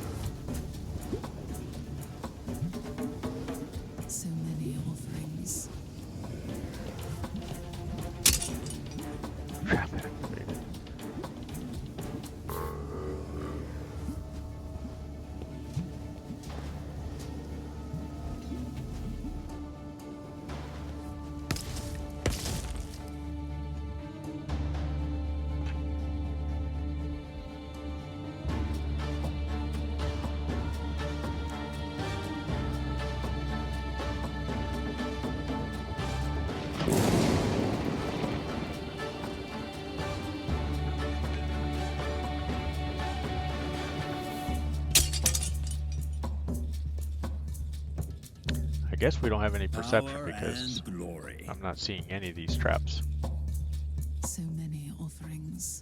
So many offerings. Trap activated. I guess we don't have any perception Power because and glory. I'm not seeing any of these traps. So many offerings.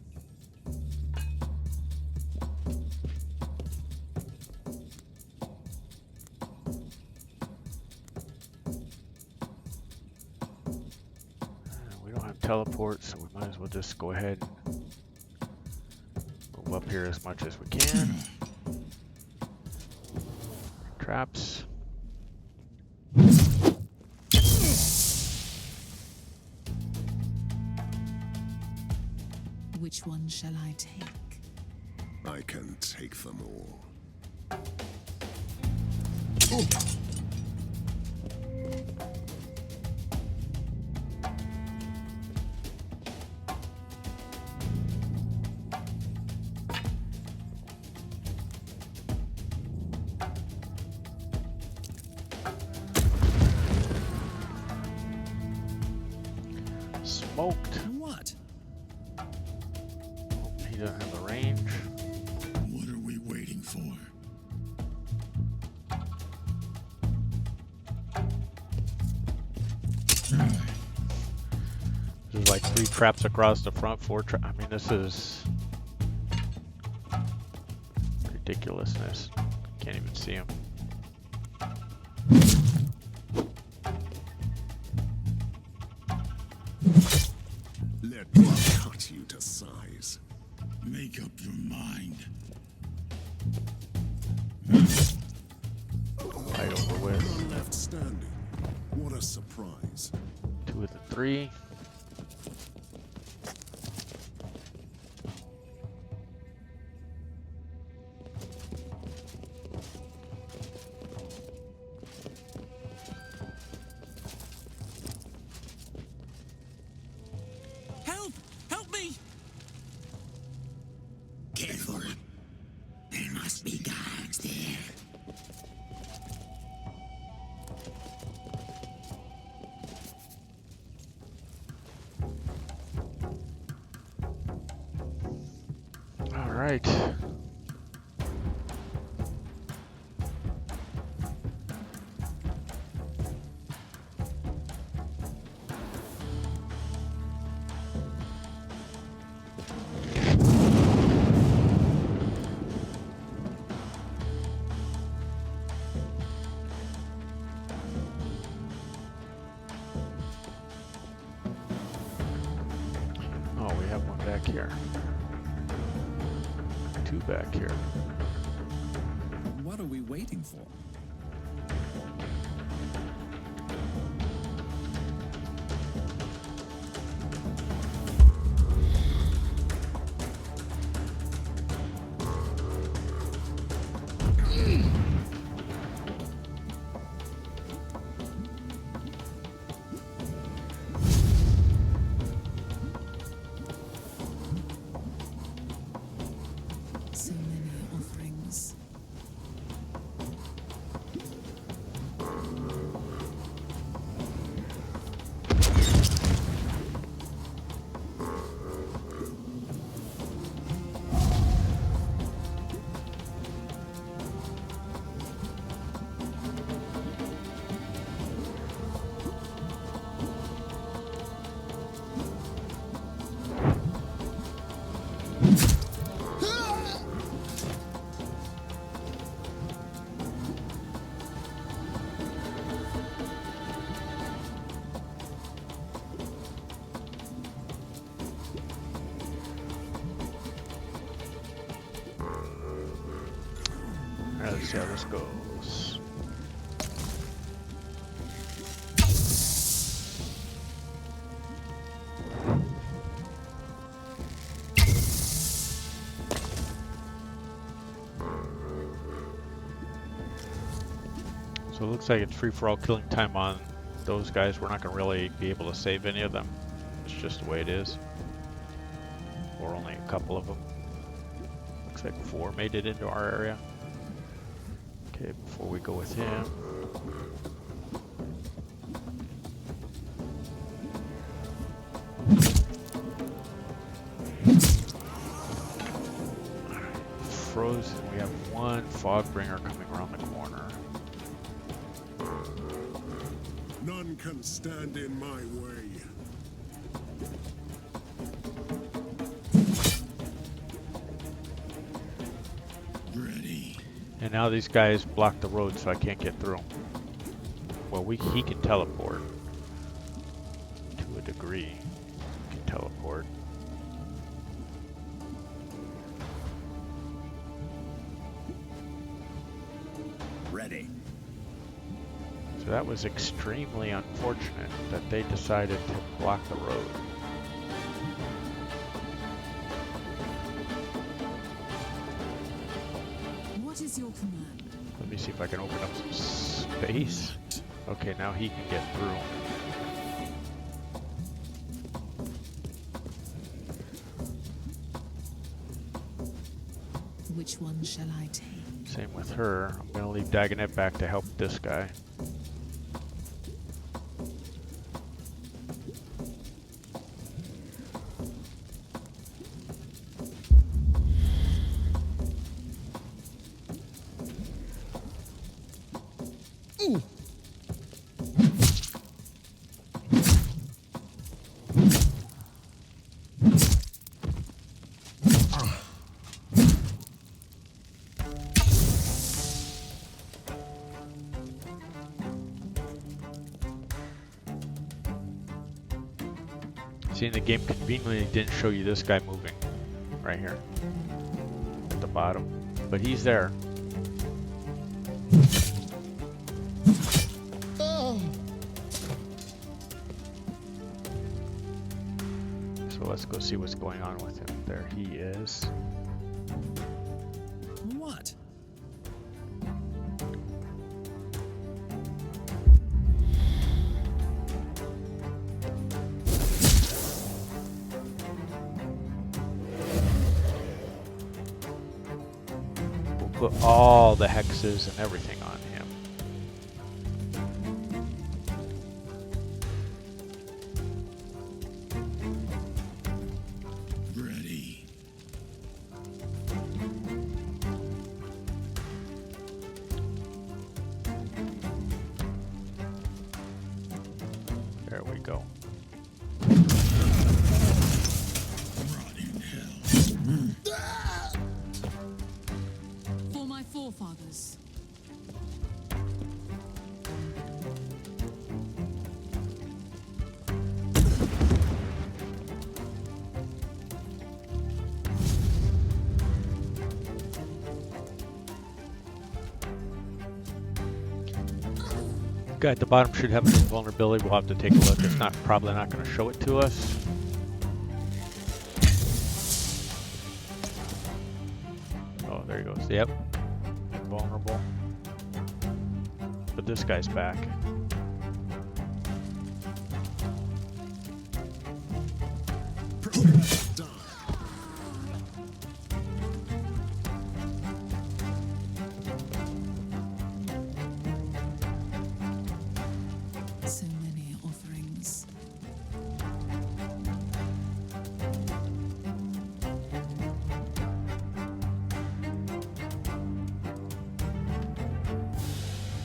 We don't have teleport, so we might as well just go ahead and move up here as much as we can. Traps. Which one shall I take? I can take them all. Smoked. What? He doesn't have the range. What are we waiting for? There's like 3 traps across the front, 4 traps. I mean, this is ridiculousness. Can't even see him. Let me cut you to size. Make up your mind. Right over with. None left standing. What a surprise. 2 of the 3. Help! Help me! Careful. There must be guards there. All right. Oh, we have one back here. 2 back here. What are we waiting for? So many offerings. let's see how this goes. So it looks like it's free-for-all killing time on those guys. We're not going to really be able to save any of them. It's just the way it is. Or only a couple of them. Looks like 4 made it into our area. Okay, before we go with him. Frozen, we have 1 Fogbringer coming around the corner. None can stand in my way. Ready. And now these guys block the road so I can't get through. Well, he can teleport. To a degree. He can teleport. Ready. So that was extremely unfortunate that they decided to block the road. What is your command? Let me see if I can open up some space. Okay, now he can get through. Which one shall I take? Same with her. I'm going to leave Dagonet back to help this guy. See, in the game conveniently didn't show you this guy moving right here at the bottom, but he's there. So let's go see what's going on with him. There he is. What? We'll put all the hexes and everything on him. Ready. There we go. Rot in hell. For my forefathers. Guy at the bottom should have an invulnerability. We'll have to take a look. It's not probably not going to show it to us. Oh, there he goes. Yep. Invulnerable. But this guy's back. Die. So many offerings.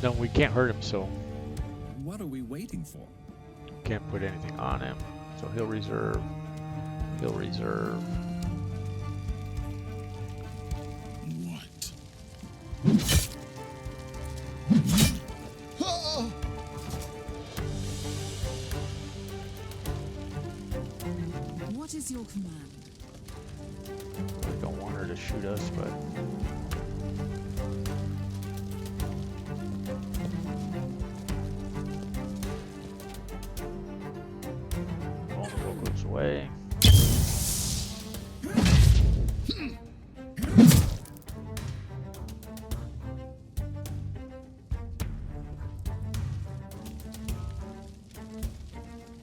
No, we can't hurt him, so What are we waiting for? can't put anything on him. So he'll reserve. He'll reserve. What? What is your command? We don't want her to shoot us, but way.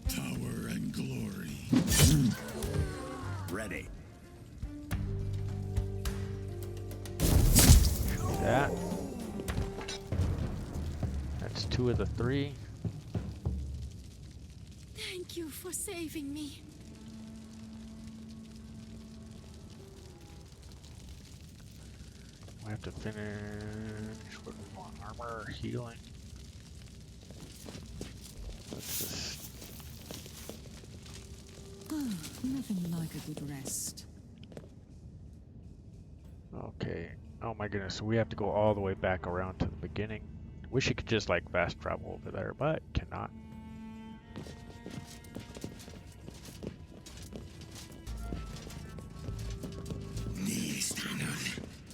Power and glory. Ready. That. That's 2 of the 3. Thank you for saving me. We have to finish. What do we want? Armor, healing. Let's just. Oh, nothing like a good rest. Okay. Oh my goodness. So we have to go all the way back around to the beginning. Wish you could just like fast travel over there, but cannot. This tunnel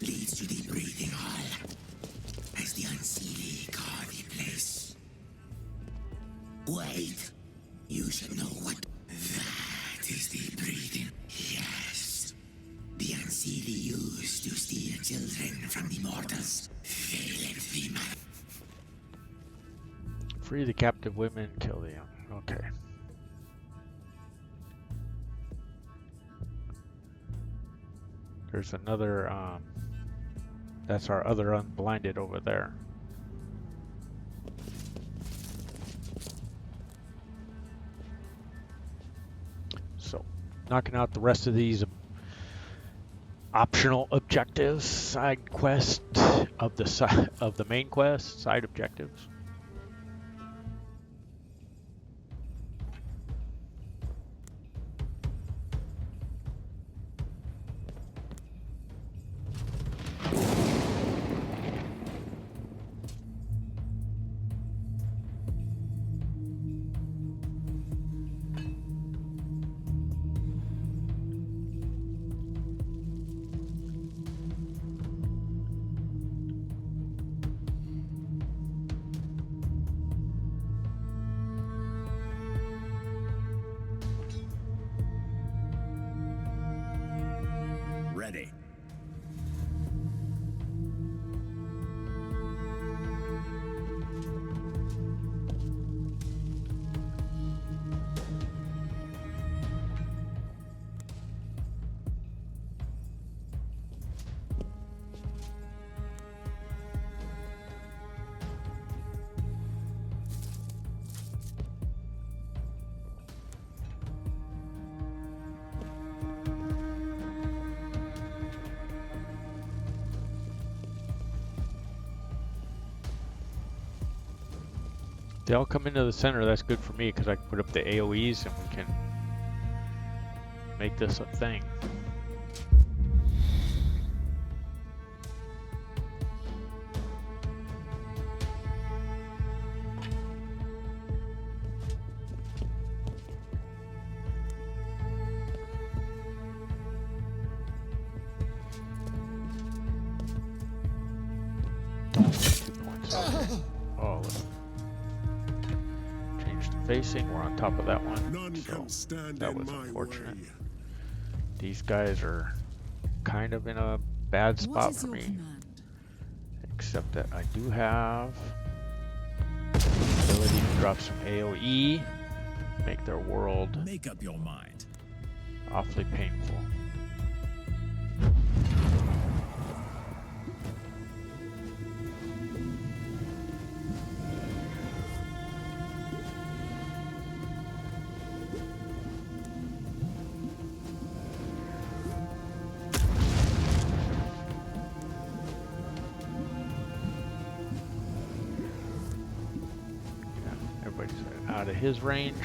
leads to the breathing hall as the Unseelie guard the place. Wait, you should know what that is. The breathing. Yes, the Unseelie used to steal children from the mortals. Failed them. Free the captive women, kill the young. Okay. There's another, that's our other unblinded over there. So, knocking out the rest of these optional objectives, side quest of the main quest, side objectives. Ready. They all come into the center. That's good for me because I can put up the AoEs and we can make this a thing. Oh, look. Change the facing. We're on top of that one. None So can stand that in was my unfortunate. way. These guys are kind of in a bad What spot is for your me. command? Except that I do have the ability to drop some AoE, make their world Make up your mind. awfully painful. Everybody's out of his range.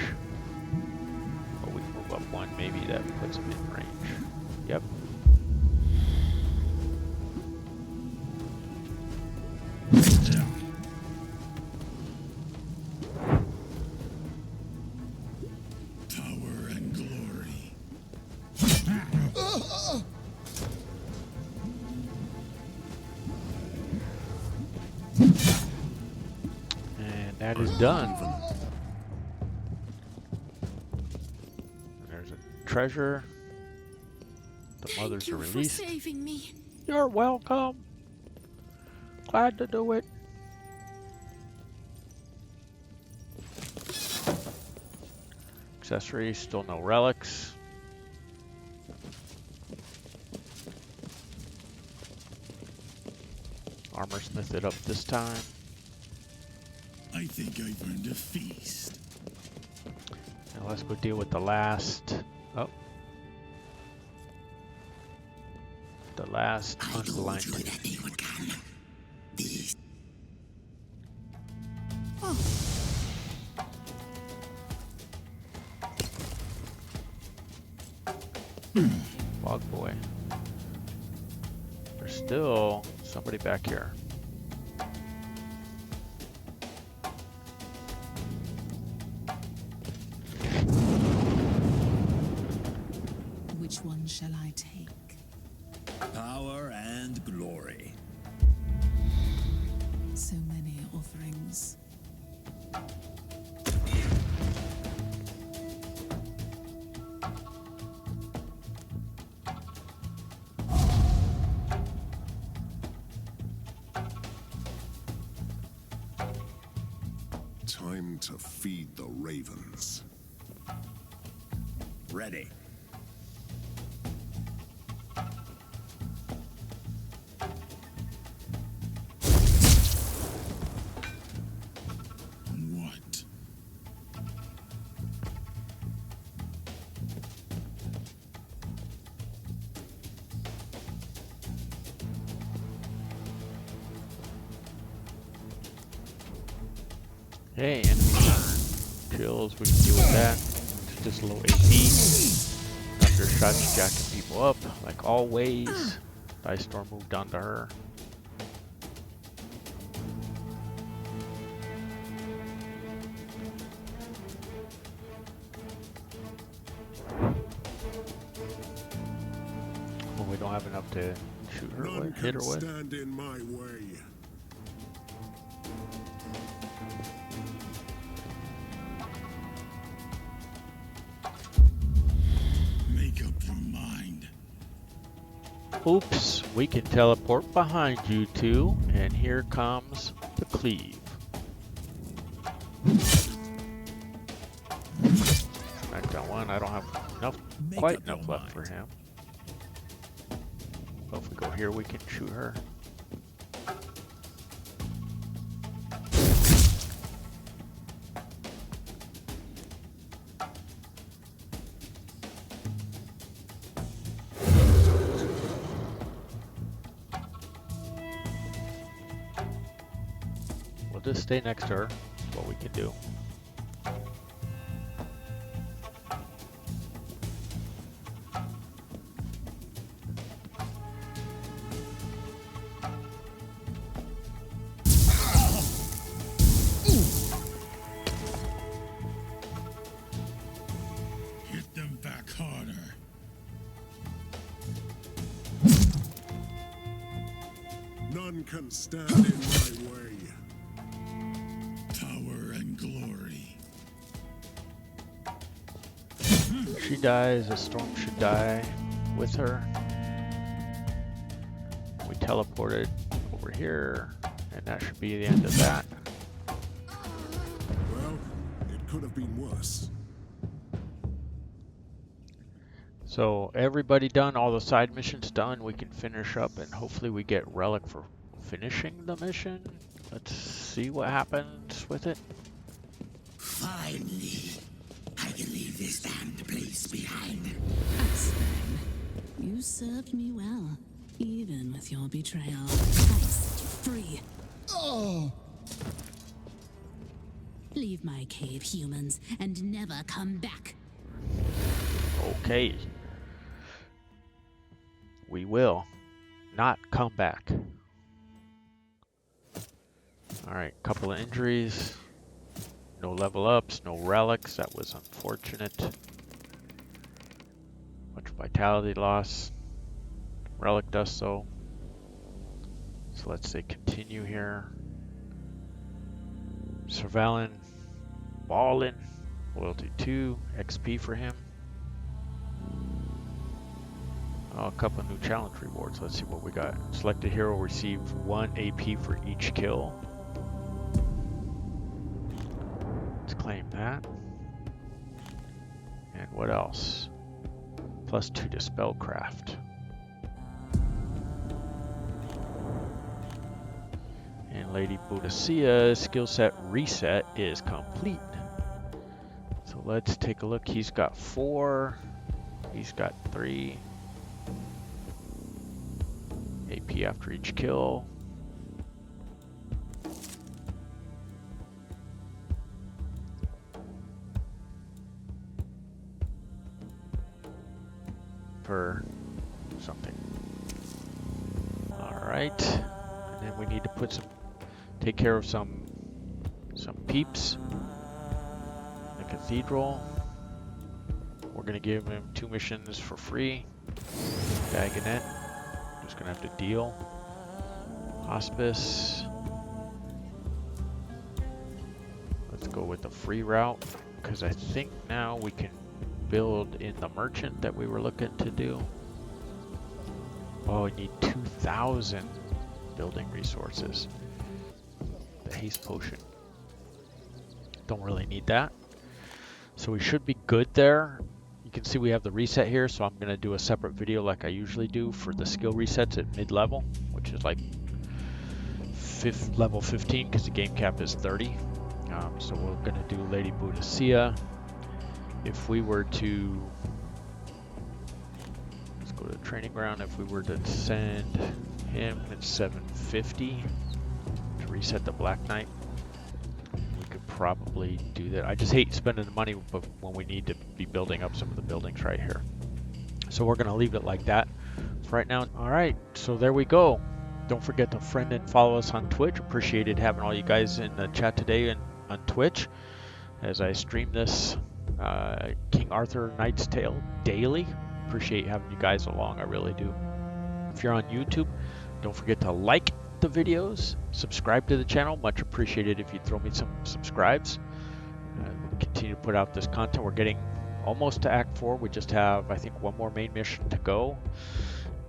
Oh, we can move up one. Maybe that puts him in range. Yep. Power and glory. And that is done. And there's a treasure. The mothers Thank you are for released. saving me. You're welcome. Glad to do it. Accessories, still no relics. Armorsmith it up this time. I think I've earned a feast. Now let's go deal with the last. Oh. The last I told you unblinded. that they would come. These Fog boy. There's still somebody back here. Which one shall I take? Power and glory. So many offerings. Time to feed the ravens. Ready. What? Hey, enemy kills, we can deal with that. It's just low AP. Thunder shots jacking people up, like always. Ice Storm moved on to her. Well, we don't have enough to shoot her None with, hit her can with. stand in my way. Make up your mind. Oops, we can teleport behind you two, and here comes the cleave. Knocked down one, I don't have enough, Make quite up your enough left for mind. him. But if we go here, we can shoot her. We'll just stay next to her. That's what we can do. Hit them back harder. None can stand in my way. Power and glory. She dies, a storm should die with her. We teleported over here, and that should be the end of that. Well, it could have been worse. So everybody done, all the side missions done, we can finish up and hopefully we get relic for finishing the mission. Let's see what happens with it. finally, I can leave this damned place behind. Aslan, you served me well, even with your betrayal. I set you free. Leave my cave, humans, and never come back. Okay. We will not come back. Alright, couple of injuries. No level ups, no relics. That was unfortunate. Much vitality loss. Relic dust though. So let's say continue here. Sir Avalon, ballin'. Loyalty 2, XP for him. Oh, a couple new challenge rewards. Let's see what we got. Select a hero, receive 1 AP for each kill. Let's claim that. And what else? +2 to spellcraft. And Lady Boudicca's skill set reset is complete. So let's take a look. He's got 4. He's got 3. AP after each kill. For something. Alright. And then we need to put take care of some peeps. The cathedral. We're gonna give him 2 missions for free. Dagonet. Just gonna have to deal. Hospice. Let's go with the free route, because I think now we can build in the merchant that we were looking to do. Oh, we need 2,000 building resources. The haste potion. Don't really need that. So we should be good there. You can see we have the reset here, so I'm going to do a separate video like I usually do for the skill resets at mid-level, which is like level 15 because the game cap is 30. So we're going to do Lady Boudicca. If we were to, let's go to training ground, if we were to send him at 750 to reset the Black Knight, we could probably do that. I just hate spending the money but when we need to be building up some of the buildings right here. So we're going to leave it like that for right now. All right, so there we go. Don't forget to friend and follow us on Twitch. Appreciated having all you guys in the chat today and on Twitch as I stream this King Arthur Knight's Tale daily. Appreciate having you guys along, I really do. If you're on YouTube, don't forget to like the videos, subscribe to the channel, much appreciated if you throw me some subscribes. We'll continue to put out this content. We're getting almost to Act 4. We just have, I think, 1 more main mission to go,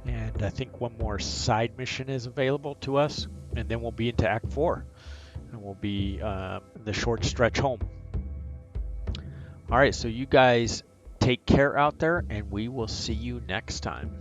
and I think 1 more side mission is available to us, and then we'll be into Act 4, and we'll be the short stretch home. All right, so you guys take care out there, and we will see you next time.